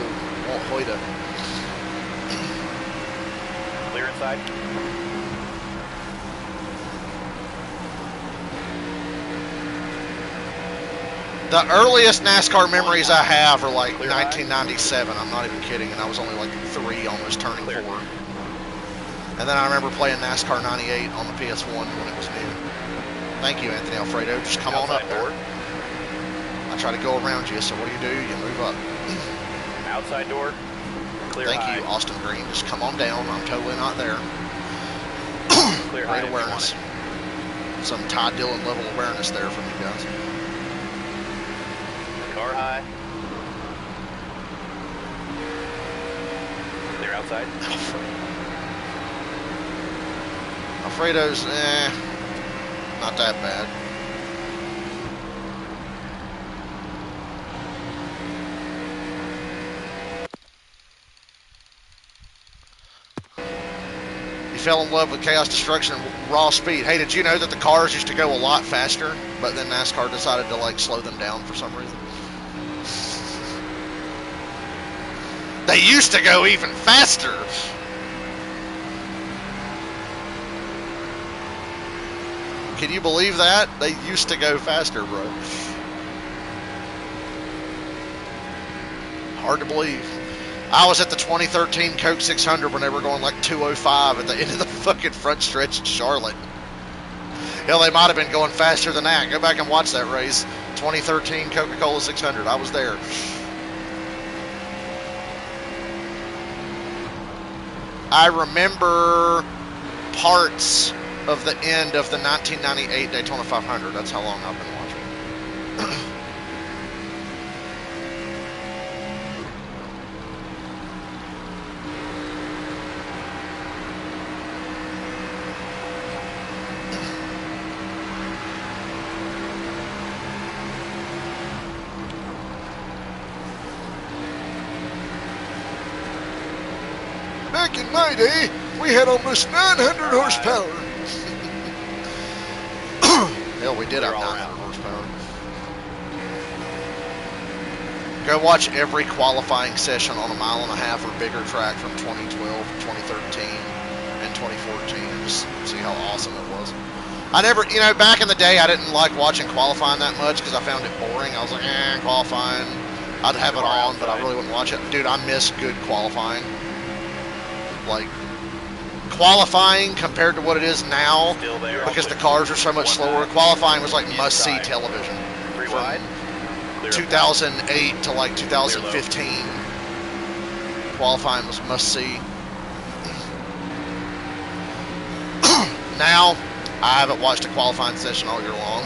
won't hoida. Clear inside. The earliest NASCAR memories I have are like 1997. I'm not even kidding, and I was only like 3, almost turning 4. And then I remember playing NASCAR 98 on the PS1 when it was new. Thank you, Anthony Alfredo. Just come on up Outside there. door. I try to go around you, so what do? You move up. Outside door. Clear Thank high. you, Austin Green. Just come on down. I'm totally not there. Clear high Great if you want awareness. it. Some Ty Dillon level awareness there from you guys. Car high. Clear outside. Alfredo's, not that bad. You fell in love with Chaos Destruction and Raw Speed. Hey, did you know that the cars used to go a lot faster, but then NASCAR decided to like slow them down for some reason? They used to go even faster. Can you believe that? They used to go faster, bro. Hard to believe. I was at the 2013 Coke 600 when they were going like 205 at the end of the fucking front stretch in Charlotte. Hell, they might have been going faster than that. Go back and watch that race. 2013 Coca-Cola 600. I was there. I remember parts of the end of the 1998 Daytona 500. That's how long I've been watching. Back in my day, we had almost 900 horsepower. Hell, we did have 900 horsepower. Go watch every qualifying session on a 1.5 mile or bigger track from 2012, 2013, and 2014, and just see how awesome it was. I never, back in the day, I didn't like watching qualifying that much because I found it boring. I was like, qualifying. I'd have it on, but I really wouldn't watch it. Dude, I miss good qualifying. Like, qualifying compared to what it is now, because the cars are so much slower. Qualifying was like must-see television. From 2008 to like 2015, qualifying was must-see. Now, I haven't watched a qualifying session all year long.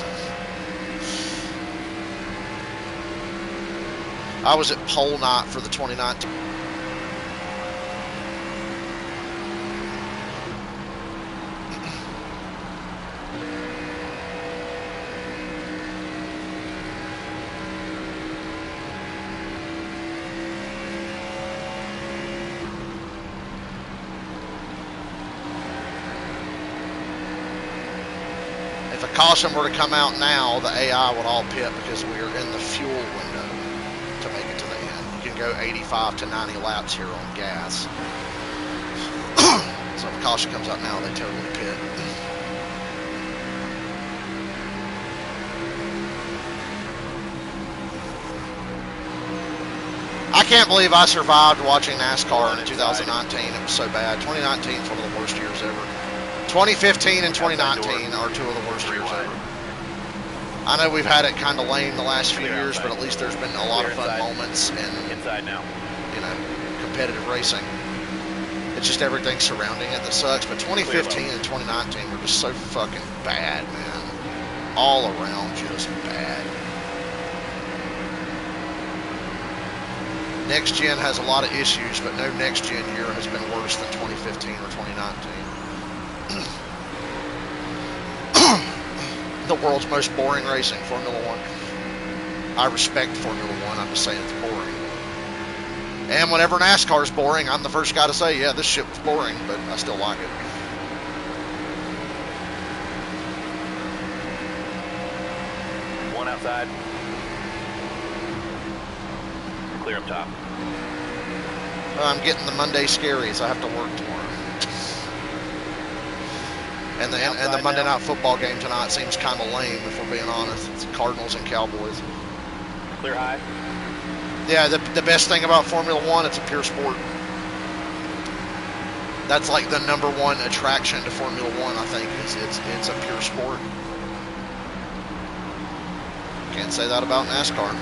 I was at pole night for the 2019. If a caution were to come out now, the AI would all pit because we are in the fuel window to make it to the end. You can go 85 to 90 laps here on gas. So if a caution comes out now, they totally pit. I can't believe I survived watching NASCAR in 2019. It was so bad. 2019 is one of the worst years ever. 2015 and 2019 are two of the worst years ever. I know we've had it kind of lame the last few years, but at least there's been a lot of fun moments and, Inside now. you know, competitive racing. It's just everything surrounding it that sucks. But 2015 and 2019 were just so fucking bad, man. All around, just bad. Next gen has a lot of issues, but no next gen year has been worse than 2015 or 2019. The world's most boring racing, Formula One. I respect Formula One. I'm just saying it's boring. And whenever NASCAR is boring, I'm the first guy to say, yeah, this shit was boring, but I still like it. One outside. Clear up top. I'm getting the Monday scaries. I have to work tomorrow. And the Monday night football game tonight seems kind of lame, if we're being honest. It's Cardinals and Cowboys. Clear high. Yeah, the best thing about Formula One, it's a pure sport. That's like the number one attraction to Formula One, I think, is it's a pure sport. Can't say that about NASCAR.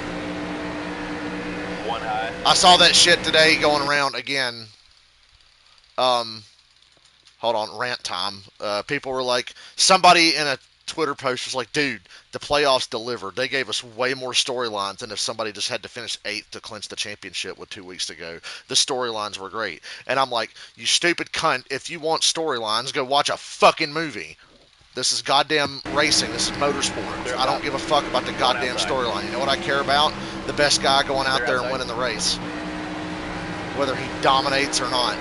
One high. I saw that shit today going around again. Hold on, rant time. People were like, somebody in a Twitter post was like, dude, the playoffs delivered. They gave us way more storylines than if somebody just had to finish 8th to clinch the championship with 2 weeks to go. The storylines were great. And I'm like, you stupid cunt, if you want storylines, go watch a fucking movie. This is goddamn racing. This is motorsports. I don't give a fuck about the goddamn storyline. You know what I care about? The best guy going out there and winning the race. Whether he dominates or not.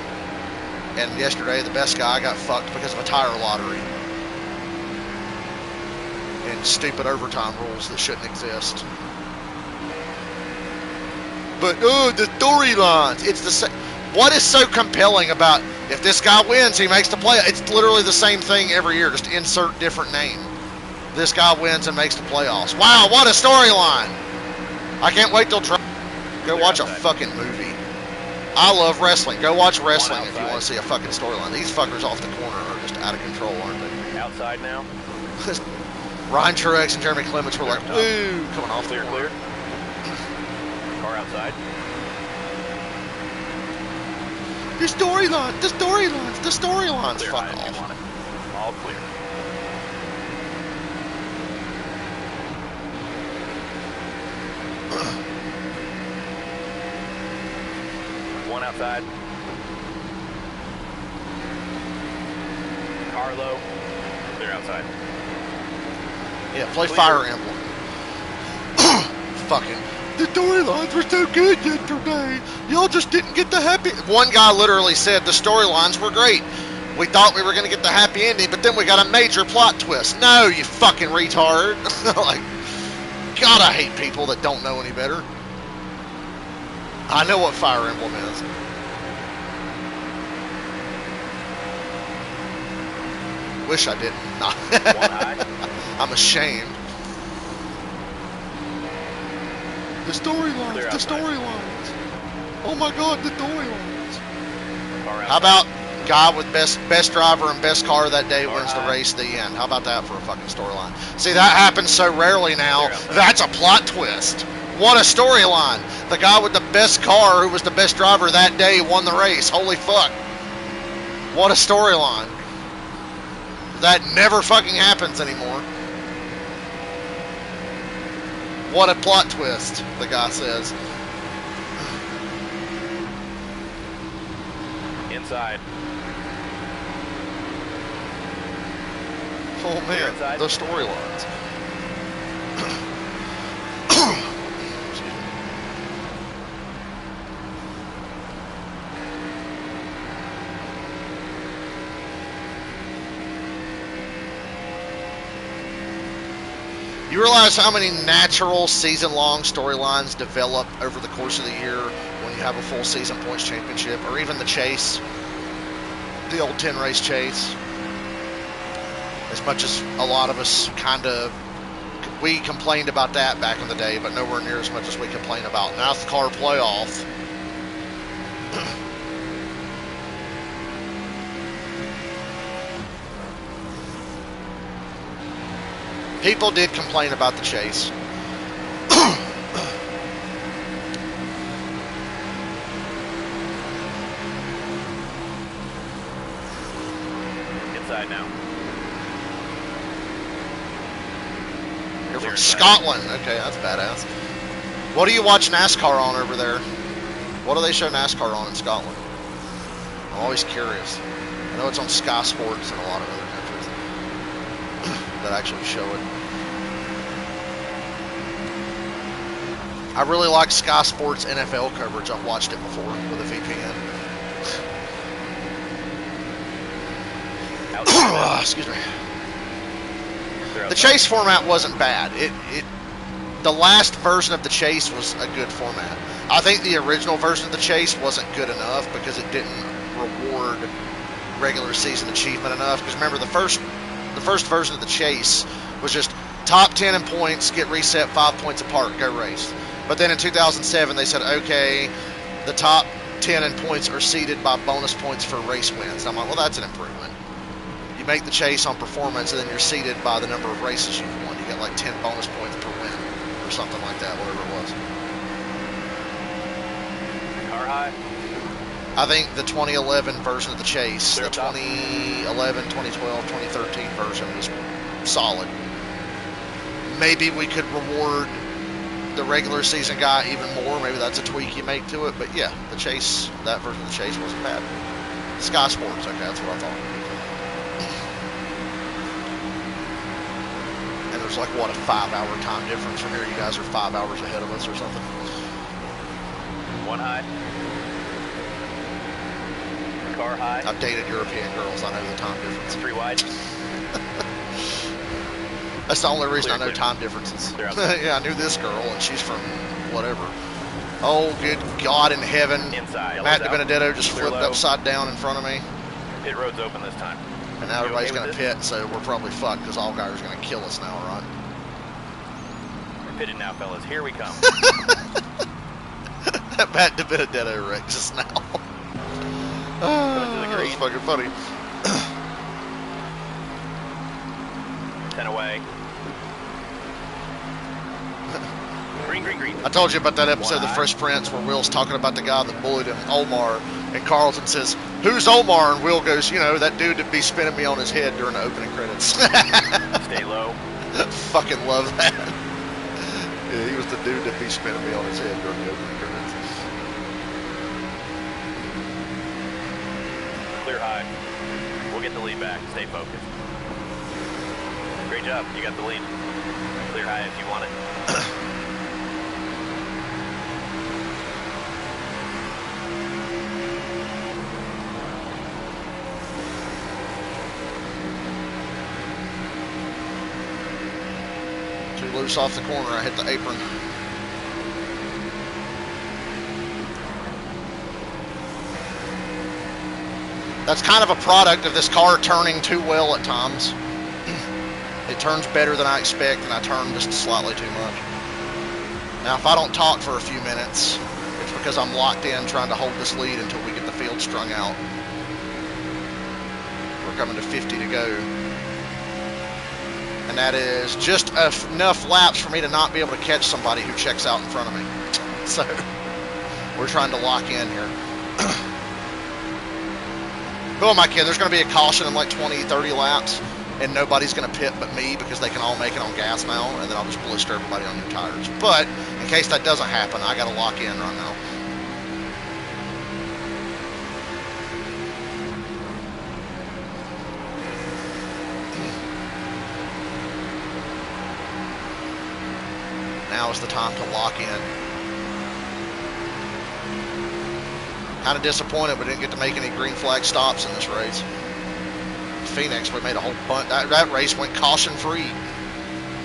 And yesterday, the best guy got fucked because of a tire lottery. And stupid overtime rules that shouldn't exist. But, the storylines. It's the same. What is so compelling about if this guy wins, he makes the play? It's literally the same thing every year. Just insert different name. This guy wins and makes the playoffs. Wow, what a storyline. I can't wait till go watch a fucking movie. I love wrestling. Go watch wrestling if you want to see a fucking storyline. These fuckers off the corner are just out of control, aren't they? Outside now. Ryan Truex and Jeremy Clements were like, woo, coming off the corner. Clear. Car outside. The storylines, the storylines, the storylines. Clear Fuck high if you off. want it. All clear. One outside. Car low. Clear outside. Yeah, play Clear. Fire Emblem. Fucking. The storylines were so good yesterday. Y'all just didn't get the happy. One guy literally said the storylines were great. We thought we were going to get the happy ending, but then we got a major plot twist. No, you fucking retard. Like, God, I hate people that don't know any better. I know what Fire Emblem is. Wish I didn't. One high. I'm ashamed. The storylines, the storylines. Oh my God, the storylines. How about guy with best driver and best car that day wins the race, the end? How about that for a fucking storyline? See, that happens so rarely now. That's a plot twist. What a storyline. The guy with the best car who was the best driver that day won the race. Holy fuck. What a storyline. That never fucking happens anymore. What a plot twist, the guy says. Inside. Oh man, the storylines. You realize how many natural season-long storylines develop over the course of the year when you have a full season points championship, or even the chase, the old 10-race chase. As much as a lot of us we complained about that back in the day, but nowhere near as much as we complain about NASCAR playoff. People did complain about the chase. Inside now. You're from Scotland. Okay, that's badass. What do you watch NASCAR on over there? What do they show NASCAR on in Scotland? I'm always curious. I know it's on Sky Sports and a lot of other countries that actually show it. I really like Sky Sports NFL coverage. I've watched it before with a VPN. Excuse me. The chase format wasn't bad. The last version of the chase was a good format. I think the original version of the chase wasn't good enough because it didn't reward regular season achievement enough. Because remember, the first version of the chase was just top 10 in points, get reset 5 points apart, go race. But then in 2007, they said, okay, the top 10 in points are seeded by bonus points for race wins. And I'm like, well, that's an improvement. You make the chase on performance, and then you're seeded by the number of races you've won. You get like 10 bonus points per win, or something like that, whatever it was. Car high. I think the 2011 version of the chase, the 2011, 2012, 2013 version was solid. Maybe we could reward the regular season guy even more. Maybe that's a tweak you make to it. But yeah, the chase, that version of the chase wasn't bad. Sky Sports, okay, that's what I thought. And there's like, what, a 5-hour time difference from here? You guys are 5 hours ahead of us or something. One high. Car high. I've dated European girls. I know the time difference. 3 wide. That's the only reason Clear, I know clear. time differences. Yeah, I knew this girl, and she's from whatever. Oh, good God in heaven. Inside. Matt Yellow's DiBenedetto out. just Clear flipped low. upside down in front of me. Pit road's open this time. And now You everybody's okay going with to pit, so we're probably fucked because Allgaier's going to kill us now, right? We're pitted now, fellas. Here we come. That Matt DiBenedetto wrecked just now. the That was green. fucking funny. 10 away. Green, green, green. I told you about that episode of The One eye. Fresh Prince where Will's talking about the guy that bullied him, Omar, and Carlton says, "Who's Omar?" And Will goes, "You know, that dude that be spinning me on his head during the opening credits." Stay low. Fucking love that. Yeah, he was the dude that be spinning me on his head during the opening credits. Clear high. We'll get the lead back. Stay focused. Great job. You got the lead. Clear high if you want it. Too loose off the corner. I hit the apron. That's kind of a product of this car turning too well at times. It turns better than I expect, and I turn just slightly too much. Now, if I don't talk for a few minutes, it's because I'm locked in trying to hold this lead until we get the field strung out. We're coming to 50 to go. And that is just enough laps for me to not be able to catch somebody who checks out in front of me. So, we're trying to lock in here. Who am I kidding? There's going to be a caution in like 20, 30 laps, and nobody's going to pit but me because they can all make it on gas now, and then I'll just blister everybody on new tires. But in case that doesn't happen, I got to lock in right now. Now is the time to lock in. Kind of disappointed we didn't get to make any green flag stops in this race. Phoenix, we made a whole bunch. That race went caution free.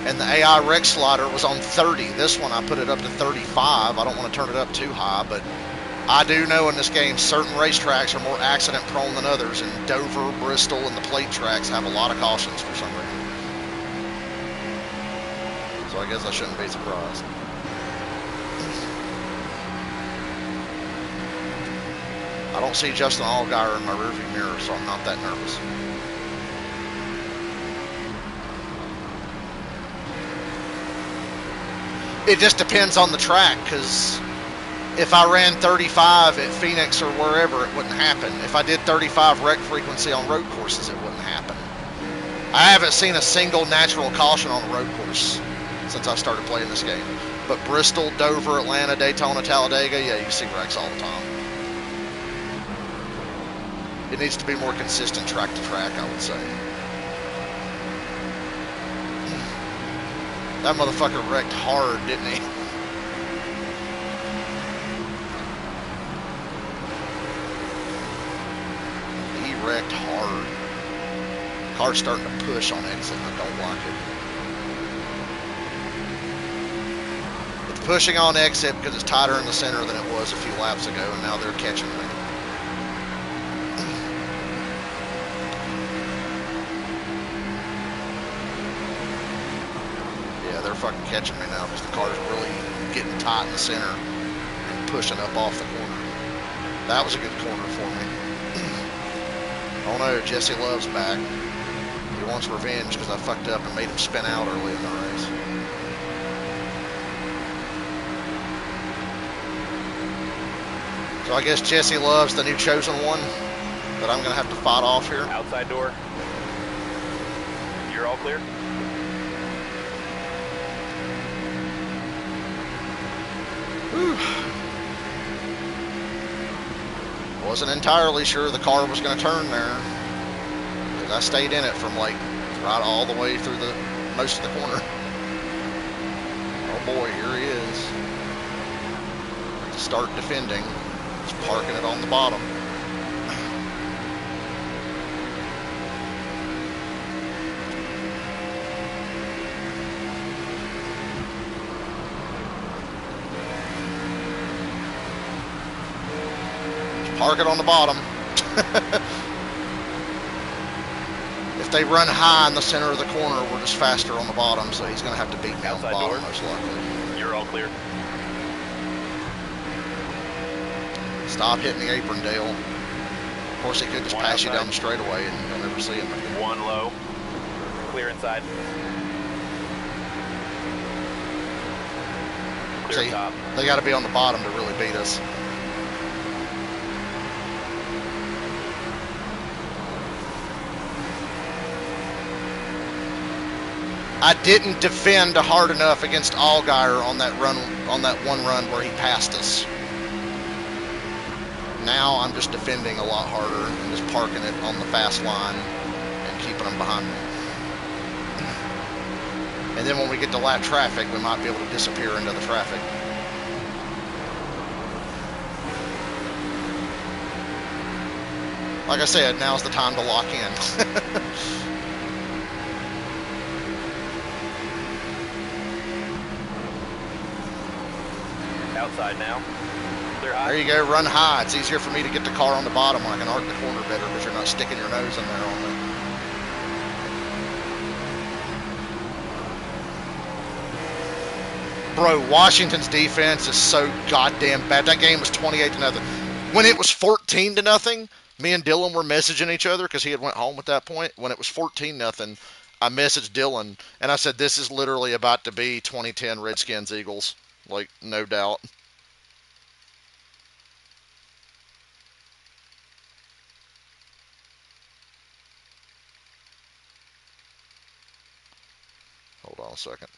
and the AI rec slider was on 30. This one I put it up to 35. I don't want to turn it up too high, but I do know in this game certain racetracks are more accident prone than others, and Dover, Bristol, and the plate tracks have a lot of cautions for some reason. So I guess I shouldn't be surprised. I don't see Justin Allgaier in my rearview mirror, so I'm not that nervous. It just depends on the track, because if I ran 35 at Phoenix or wherever, it wouldn't happen. If I did 35 rec frequency on road courses, it wouldn't happen. I haven't seen a single natural caution on a road course since I started playing this game. But Bristol, Dover, Atlanta, Daytona, Talladega, yeah, you see wrecks all the time. It needs to be more consistent track to track, I would say. That motherfucker wrecked hard, didn't he? He wrecked hard. Car's starting to push on exit. I don't like it. It's pushing on exit because it's tighter in the center than it was a few laps ago, and now they're catching me. Fucking catching me now because the car's really getting tight in the center and pushing up off the corner. That was a good corner for me. Oh no, Jesse Love's back. He wants revenge because I fucked up and made him spin out early in the race. So I guess Jesse Love's the new chosen one that I'm going to have to fight off here. Outside door. You're all clear? Whew. Wasn't entirely sure the car was going to turn there, because I stayed in it from like right all the way through the most of the corner. Oh boy, here he is. To start defending, just parking it on the bottom. Park it on the bottom. If they run high in the center of the corner, we're just faster on the bottom, so he's going to have to beat me on the bottom, most likely. You're all clear. Stop hitting the apron, Dale. Of course, he could just pass you down the straightaway and you'll never see him again. One low. Clear inside. Clear See, top. they got to be on the bottom to really beat us. I didn't defend hard enough against Allgaier on that run, on that one run where he passed us. Now I'm just defending a lot harder and just parking it on the fast line and keeping them behind me. And then when we get to lap traffic, we might be able to disappear into the traffic. Like I said, now's the time to lock in. Outside now. Clear high. There you go, run high. It's easier for me to get the car on the bottom when I can arc the corner better because you're not sticking your nose in there on me. Bro, Washington's defense is so goddamn bad. That game was 28-0. When it was 14-0, me and Dylan were messaging each other because he had went home at that point. When it was 14-0, I messaged Dylan and I said, this is literally about to be 2010 Redskins Eagles. Like, no doubt. Hold on a second.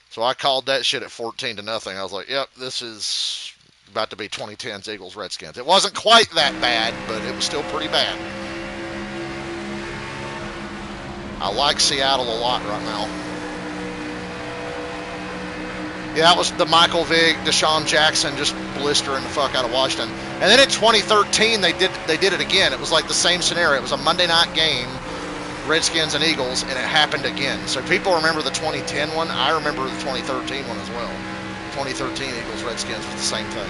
So I called that shit at 14-0. I was like, yep, this is about to be 2010's Eagles Redskins. It wasn't quite that bad, but it was still pretty bad. I like Seattle a lot right now. Yeah, that was the Michael Vick, Deshaun Jackson just blistering the fuck out of Washington. And then in 2013, they did it again. It was like the same scenario. It was a Monday night game Redskins and Eagles, and it happened again. So people remember the 2010 one. I remember the 2013 one as well. 2013 Eagles Redskins was the same thing.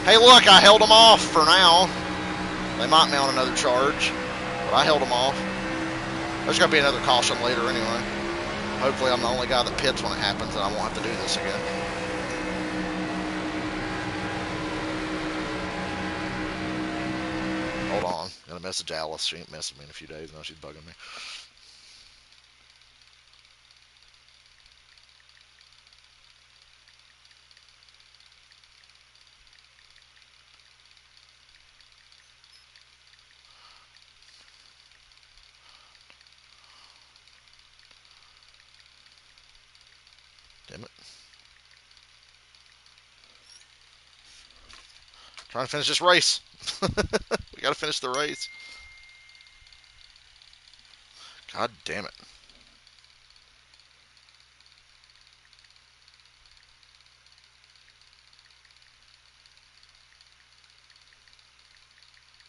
Hey, look, I held them off for now. They might mount another charge, but I held them off. There's going to be another caution later anyway. Hopefully I'm the only guy that pits when it happens and I won't have to do this again. Hold on. Gonna message Alice. She ain't messaged me in a few days. Now she's bugging me. Damn it. Trying to finish this race. We gotta finish the race. God damn it.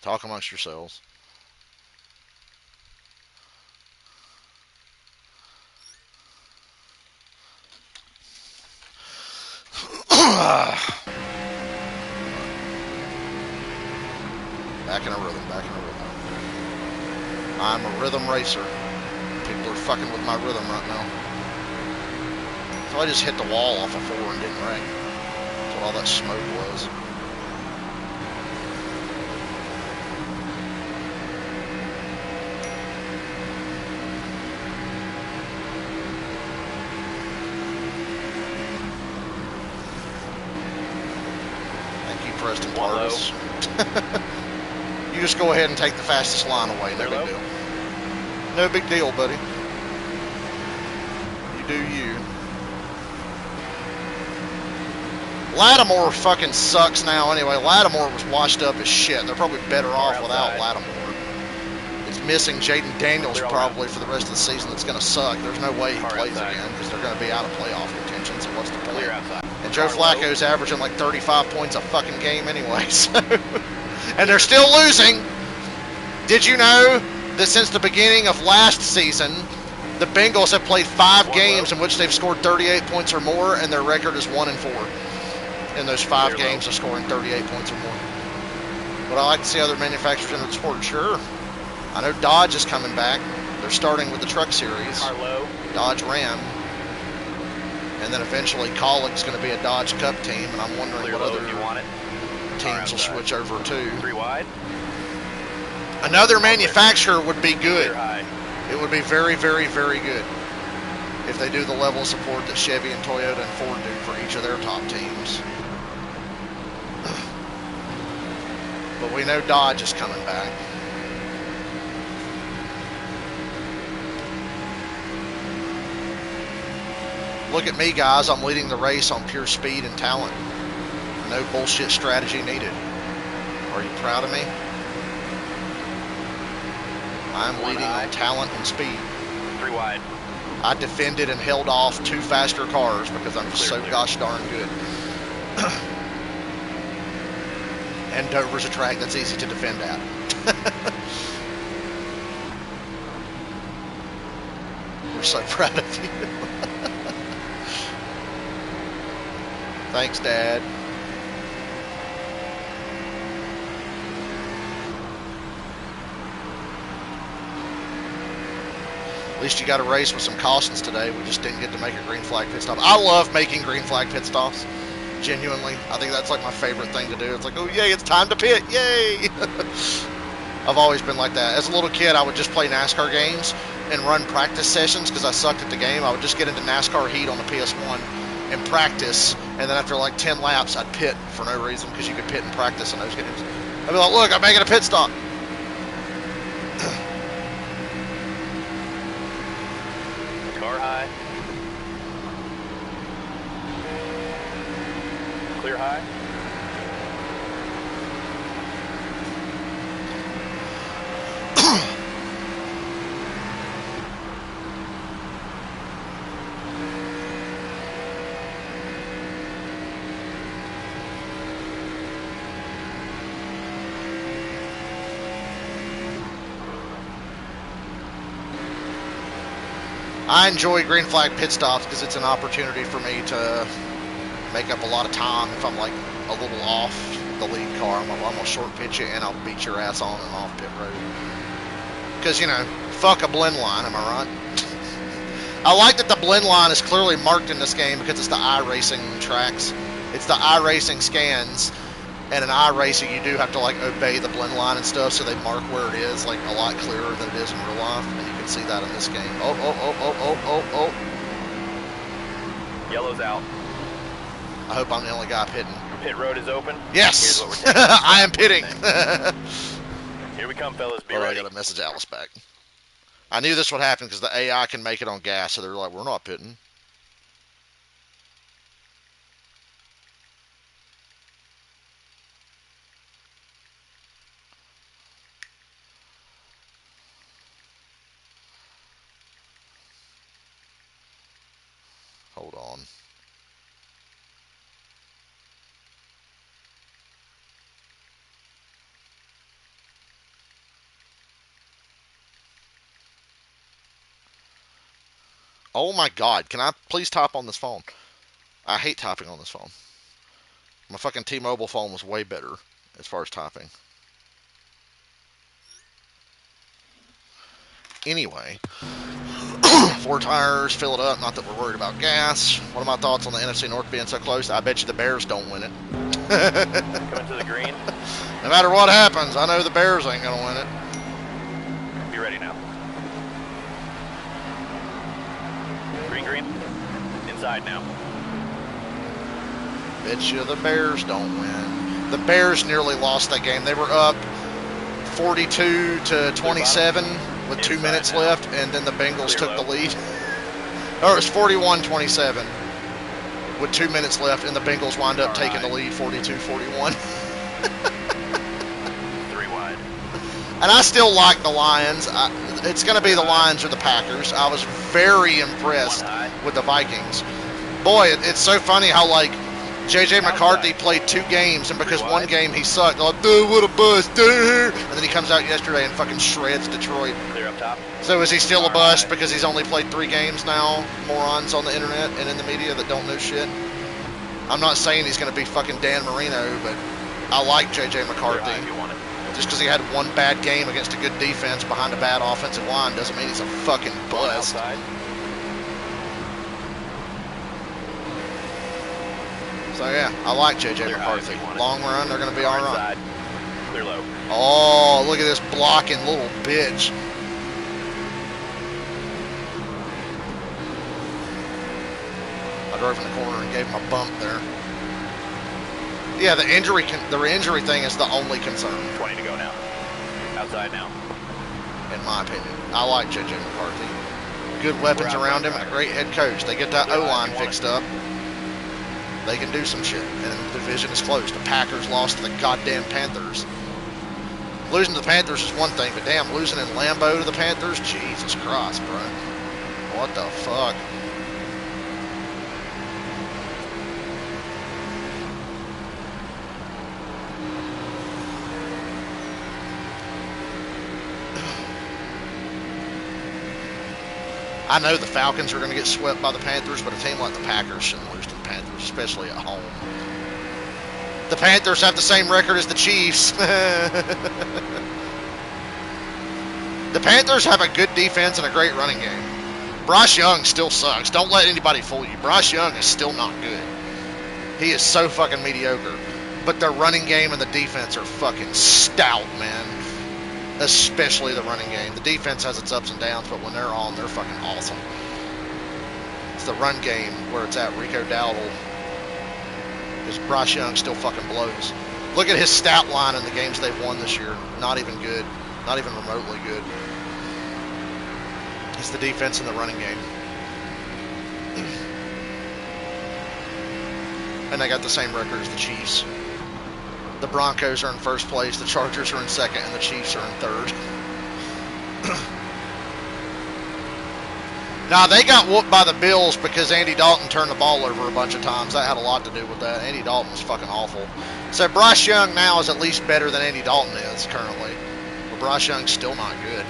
Talk amongst yourselves. Back in a rhythm, back in a rhythm. I'm a rhythm racer. People are fucking with my rhythm right now. So I just hit the wall off of 4 and didn't wreck. That's what all that smoke was. Thank you, Preston Pardis. You just go ahead and take the fastest line away. No big deal. No big deal, buddy. You do you. Lattimore fucking sucks now anyway. Lattimore was washed up as shit. They're probably better off without Lattimore. It's missing Jaden Daniels probably for the rest of the season. That's going to suck. There's no way he plays again because they're going to be out of playoff contention, so what's the point? And Joe Flacco's averaging like 35 points a fucking game anyway, so... And they're still losing. Did you know that since the beginning of last season, the Bengals have played 5 games in which they've scored 38 points or more, and their record is 1-4 in those 5 games of scoring 38 points or more. Would I like to see other manufacturers in the sport? Sure. I know Dodge is coming back. They're starting with the Truck Series. Dodge Ram. And then eventually Colleague's going to be a Dodge Cup team, and I'm wondering what other teams will switch over to. 3 wide. Another manufacturer would be good. It would be very, very, very good if they do the level of support that Chevy and Toyota and Ford do for each of their top teams. But we know Dodge is coming back. Look at me, guys. I'm leading the race on pure speed and talent. No bullshit strategy needed. Are you proud of me? I'm leading on talent and speed. 3 wide. I defended and held off 2 faster cars because I'm so gosh darn good. And Dover's a track that's easy to defend at. We're so proud of you. Thanks, Dad. At least you got a race with some cautions today. We just didn't get to make a green flag pit stop. I love making green flag pit stops. Genuinely. I think that's like my favorite thing to do. It's like, oh, yay, it's time to pit. Yay! I've always been like that. As a little kid, I would just play NASCAR games and run practice sessions because I sucked at the game. I would just get into NASCAR Heat on the PS1 and practice. And then after like 10 laps, I'd pit for no reason because you could pit and practice in those games. I'd be like, look, I'm making a pit stop. Car high. Clear high. I enjoy green flag pit stops because it's an opportunity for me to make up a lot of time if I'm like a little off the lead car. I'm gonna short pitch you and I'll beat your ass on and off pit road. Because, you know, fuck a blend line, am I right? I like that the blend line is clearly marked in this game because it's the iRacing tracks. It's the iRacing scans. And in iRacing, you do have to like obey the blend line and stuff, so they mark where it is like a lot clearer than it is in real life, and you can see that in this game. Oh. Yellow's out. I hope I'm the only guy pitting. Pit road is open. Yes! Here's what we're taking. I am pitting! Here we come, fellas. Be All right, ready. I got to message Alice back. I knew this would happen because the AI can make it on gas, so they're like, we're not pitting. Hold on. Oh my god, can I please type on this phone? I hate typing on this phone. My fucking T-Mobile phone was way better as far as typing. Anyway, 4 tires, fill it up, not that we're worried about gas. What are my thoughts on the NFC North being so close? I bet you the Bears don't win it. Coming to the green. No matter what happens, I know the Bears ain't going to win it. Be ready now. Green. Inside now. Bet you the Bears don't win. The Bears nearly lost that game. They were up 42-27 with 2 minutes left, and then the Bengals took the lead. Or it was 41-27 with 2 minutes left, and the Bengals wound up taking the lead 42-41. 3 wide. And I still like the Lions. It's going to be the Lions or the Packers. I was very impressed with the Vikings. Boy, it's so funny how, like, J.J. McCarthy played 2 games, and because one game he sucked, like, dude, what a bust, dude. And then he comes out yesterday and fucking shreds Detroit. Clear up top. So is he still a bust because he's only played 3 games now? Morons on the internet and in the media that don't know shit. I'm not saying he's going to be fucking Dan Marino, but I like J.J. McCarthy. If you want it. Just because he had one bad game against a good defense behind a bad offensive line doesn't mean he's a fucking bust. Outside. So yeah, I like J.J. McCarthy. Long run, they're going to be all right. Side. Clear low. Oh, look at this blocking little bitch. I drove in the corner and gave him a bump there. Yeah, the injury thing is the only concern, 20 to go now. Outside now. in my opinion. I like J.J. McCarthy. Good weapons around him and a great head coach. They get that O-line fixed up. They can do some shit, and the division is close. The Packers lost to the goddamn Panthers. Losing to the Panthers is one thing, but damn, losing in Lambeau to the Panthers? Jesus Christ, bro. What the fuck? I know the Falcons are going to get swept by the Panthers, but a team like the Packers shouldn't lose to the Panthers, especially at home. The Panthers have the same record as the Chiefs. The Panthers have a good defense and a great running game. Bryce Young still sucks. Don't let anybody fool you. Bryce Young is still not good. He is so fucking mediocre. But their running game and the defense are fucking stout, man. Especially the running game. The defense has its ups and downs, but when they're on, they're fucking awesome. It's the run game where it's at. Rico Dowdle. Because Bryce Young still fucking blows. Look at his stat line in the games they've won this year. Not even good. Not even remotely good. It's the defense and the running game. And they got the same record as the Chiefs. The Broncos are in first place, the Chargers are in second, and the Chiefs are in third. Now, they got whooped by the Bills because Andy Dalton turned the ball over a bunch of times. That had a lot to do with that. Andy Dalton was fucking awful. So Bryce Young now is at least better than Andy Dalton is currently. But Bryce Young's still not good.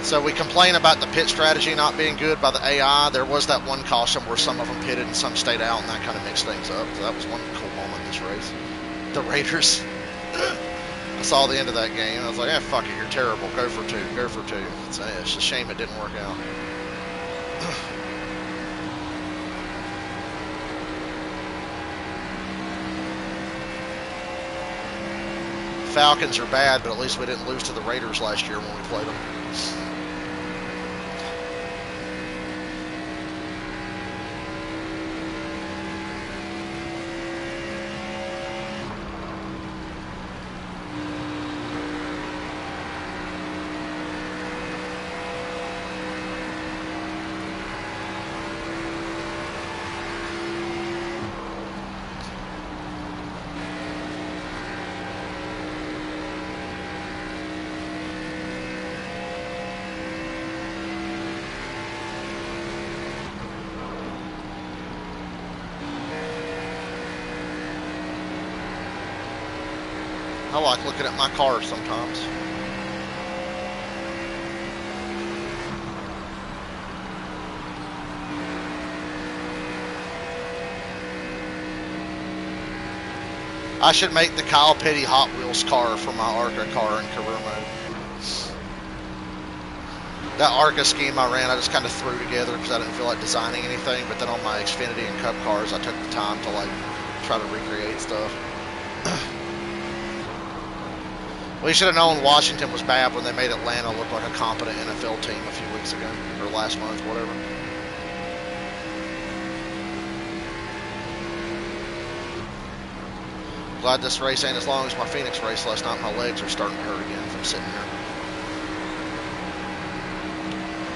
So we complain about the pit strategy not being good by the AI. There was that one caution where some of them pitted and some stayed out, and that kind of mixed things up. So that was one cool moment in this race. The Raiders. I saw the end of that game. I was like, fuck it, you're terrible. Go for two. Go for two. It's a shame it didn't work out. Falcons are bad, but at least we didn't lose to the Raiders last year when we played them. I like looking at my car sometimes. I should make the Kyle Petty Hot Wheels car for my ARCA car in career mode. That ARCA scheme I ran, I just kind of threw together because I didn't feel like designing anything. But then on my Xfinity and Cup cars, I took the time to like try to recreate stuff. We should have known Washington was bad when they made Atlanta look like a competent NFL team a few weeks ago, or last month, whatever. Glad this race ain't as long as my Phoenix race last night. My legs are starting to hurt again from sitting here.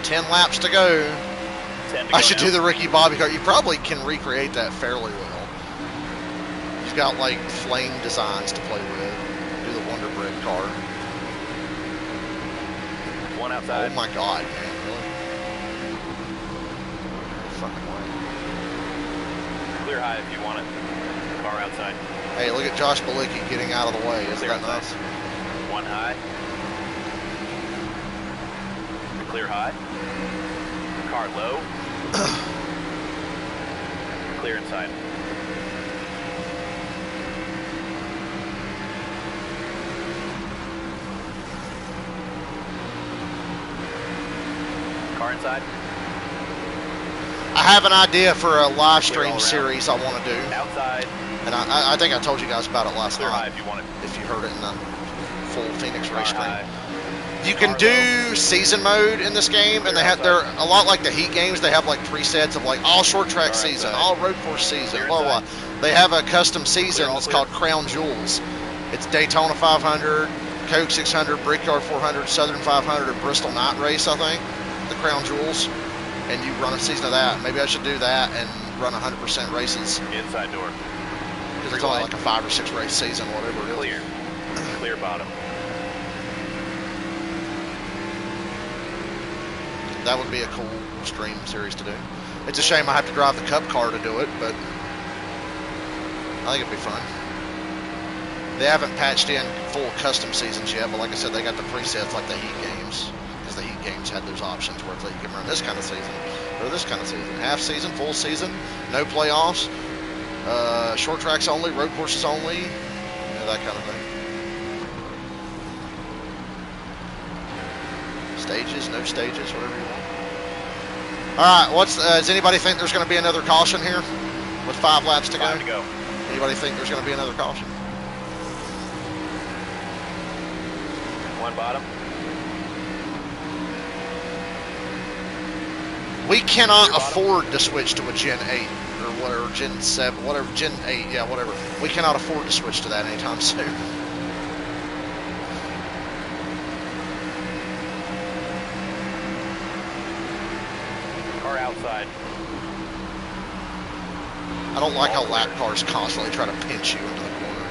10 laps to go. 10 to I go should now. do the Ricky Bobby car. You probably can recreate that fairly well. He's got like flame designs to play with. Do the Wonder Bread car. One outside. Oh my god, man, really? Fucking way. Clear high if you want it. Car outside. Hey, look at Josh Balicki getting out of the way. Isn't Clear that outside. nice? One high. Clear high. Car low. Clear inside. Car inside. I have an idea for a live Clear stream all around. series I want to do. Outside. And I think I told you guys about it last Clear high night, if you want it. if you heard it in the full Phoenix Car race stream. high. You can Car do season mode in this game, and they're a lot like the Heat games. They have like presets of like all short track Car season, outside. all road course season, Clear blah blah. inside. They have a custom season all that's clear. called Crown Jewels. It's Daytona 500, Coke 600, Brickyard 400, Southern 500, and Bristol Night Race, I think. The Crown Jewels, and you run a season of that. Maybe I should do that and run 100% races Inside door. because it's only like a 5 or 6 race season, whatever it is. Clear. Clear bottom. That would be a cool stream series to do. It's a shame I have to drive the Cup car to do it, but I think it'd be fun. They haven't patched in full custom seasons yet, but like I said, they got the presets like the Heat games, because the Heat games had those options where you can run this kind of season or this kind of season, half season, full season, no playoffs, short tracks only, road courses only, that kind of thing. Stages, no stages, whatever you want. All right, does anybody think there's going to be another caution here with 5 laps to go? 5 to go. Anybody think there's going to be another caution? One bottom. We cannot Clear bottom. afford to switch to a Gen 8 or whatever, Gen 7, whatever, Gen 8, yeah, whatever. We cannot afford to switch to that anytime soon. Car outside. I don't like how lap cars constantly try to pinch you into the corner.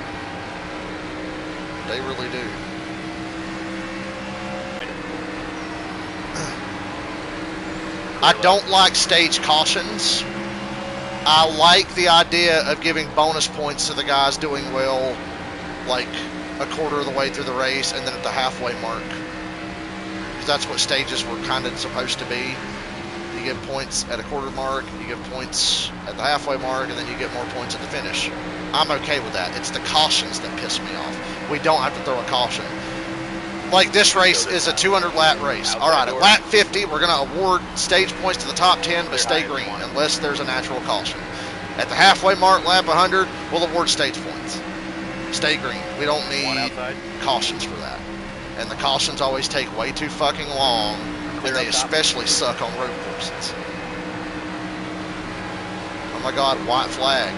They really do. I don't like stage cautions. I like the idea of giving bonus points to the guys doing well, like a quarter of the way through the race and then at the halfway mark. Because that's what stages were kind of supposed to be. You get points at a quarter mark, you get points at the halfway mark, and then you get more points at the finish. I'm okay with that. It's the cautions that piss me off. We don't have to throw a caution. Like this race is a 200 lap race. All right, at lap 50, we're going to award stage points to the top 10, but stay green unless there's a natural caution. At the halfway mark, lap 100, we'll award stage points. Stay green. We don't need cautions for that. And the cautions always take way too fucking long, and they especially suck on road courses. Oh my God, white flag.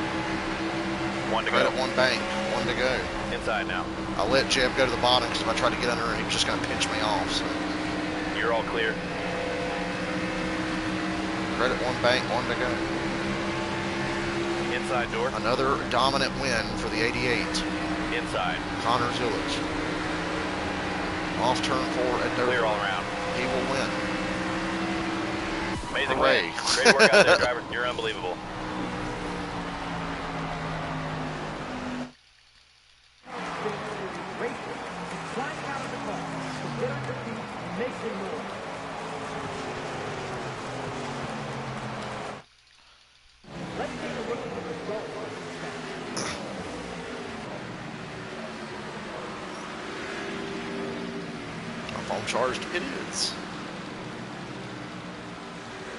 One to Right go. at one bank, one to go. Inside now. I let Jeb go to the bottom because if I tried to get under him, he was just going to pinch me off. So. You're all clear. Right at one bank, one to go. Inside door. Another dominant win for the 88. Inside. Connor Zulich. Off turn 4 at Dover. Clear all around. He will win. Amazing Hooray. win. Great work out there, driver. You're unbelievable. Phone charged. It is.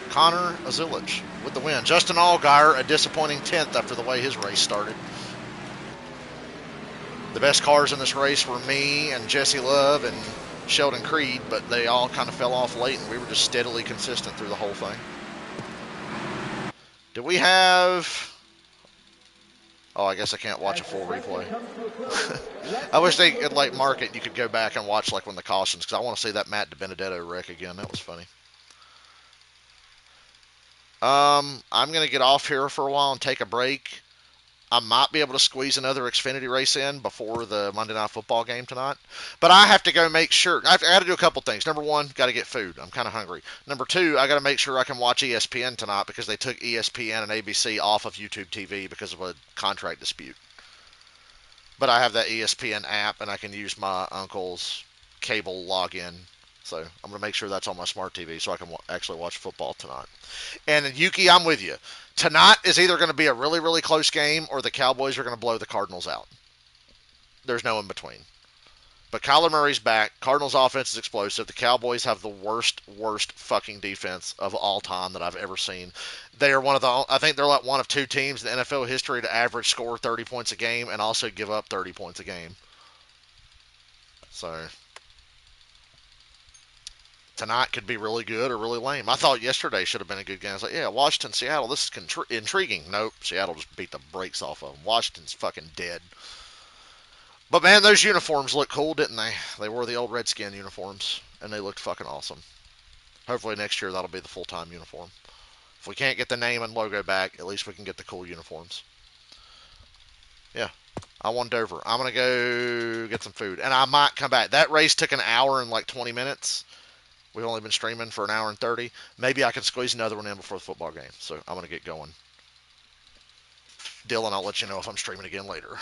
Connor Azulich with the win. Justin Allgaier, a disappointing 10th after the way his race started. The best cars in this race were me and Jesse Love and Sheldon Creed, but they all kind of fell off late, and we were just steadily consistent through the whole thing. Do we have... Oh, I guess I can't watch a full replay. I wish they could, like, mark it. You could go back and watch, like, when the cautions, because I want to see that Matt DiBenedetto wreck again. That was funny. I'm going to get off here for a while and take a break. I might be able to squeeze another Xfinity race in before the Monday Night Football game tonight. But I have to go make sure. I got to do a couple things. Number one, got to get food. I'm kind of hungry. Number two, I got to make sure I can watch ESPN tonight because they took ESPN and ABC off of YouTube TV because of a contract dispute. But I have that ESPN app, and I can use my uncle's cable login. So I'm going to make sure that's on my smart TV so I can actually watch football tonight. And Yuki, I'm with you. Tonight is either going to be a really, really close game or the Cowboys are going to blow the Cardinals out. There's no in between. But Kyler Murray's back. Cardinals' offense is explosive. The Cowboys have the worst fucking defense of all time that I've ever seen. They are one of the, I think they're like one of two teams in NFL history to average score 30 points a game and also give up 30 points a game. So tonight could be really good or really lame. I thought yesterday should have been a good game. I was like, yeah, Washington, Seattle, this is intriguing. Nope, Seattle just beat the brakes off of them. Washington's fucking dead. But, man, those uniforms look cool, didn't they? They wore the old Redskin uniforms, and they looked fucking awesome. Hopefully next year that'll be the full-time uniform. If we can't get the name and logo back, at least we can get the cool uniforms. Yeah, I won Dover. I'm going to go get some food, and I might come back. That race took an hour and like 20 minutes. We've only been streaming for an hour and 30. Maybe I can squeeze another one in before the football game, so I'm going to get going. Dylan, I'll let you know if I'm streaming again later.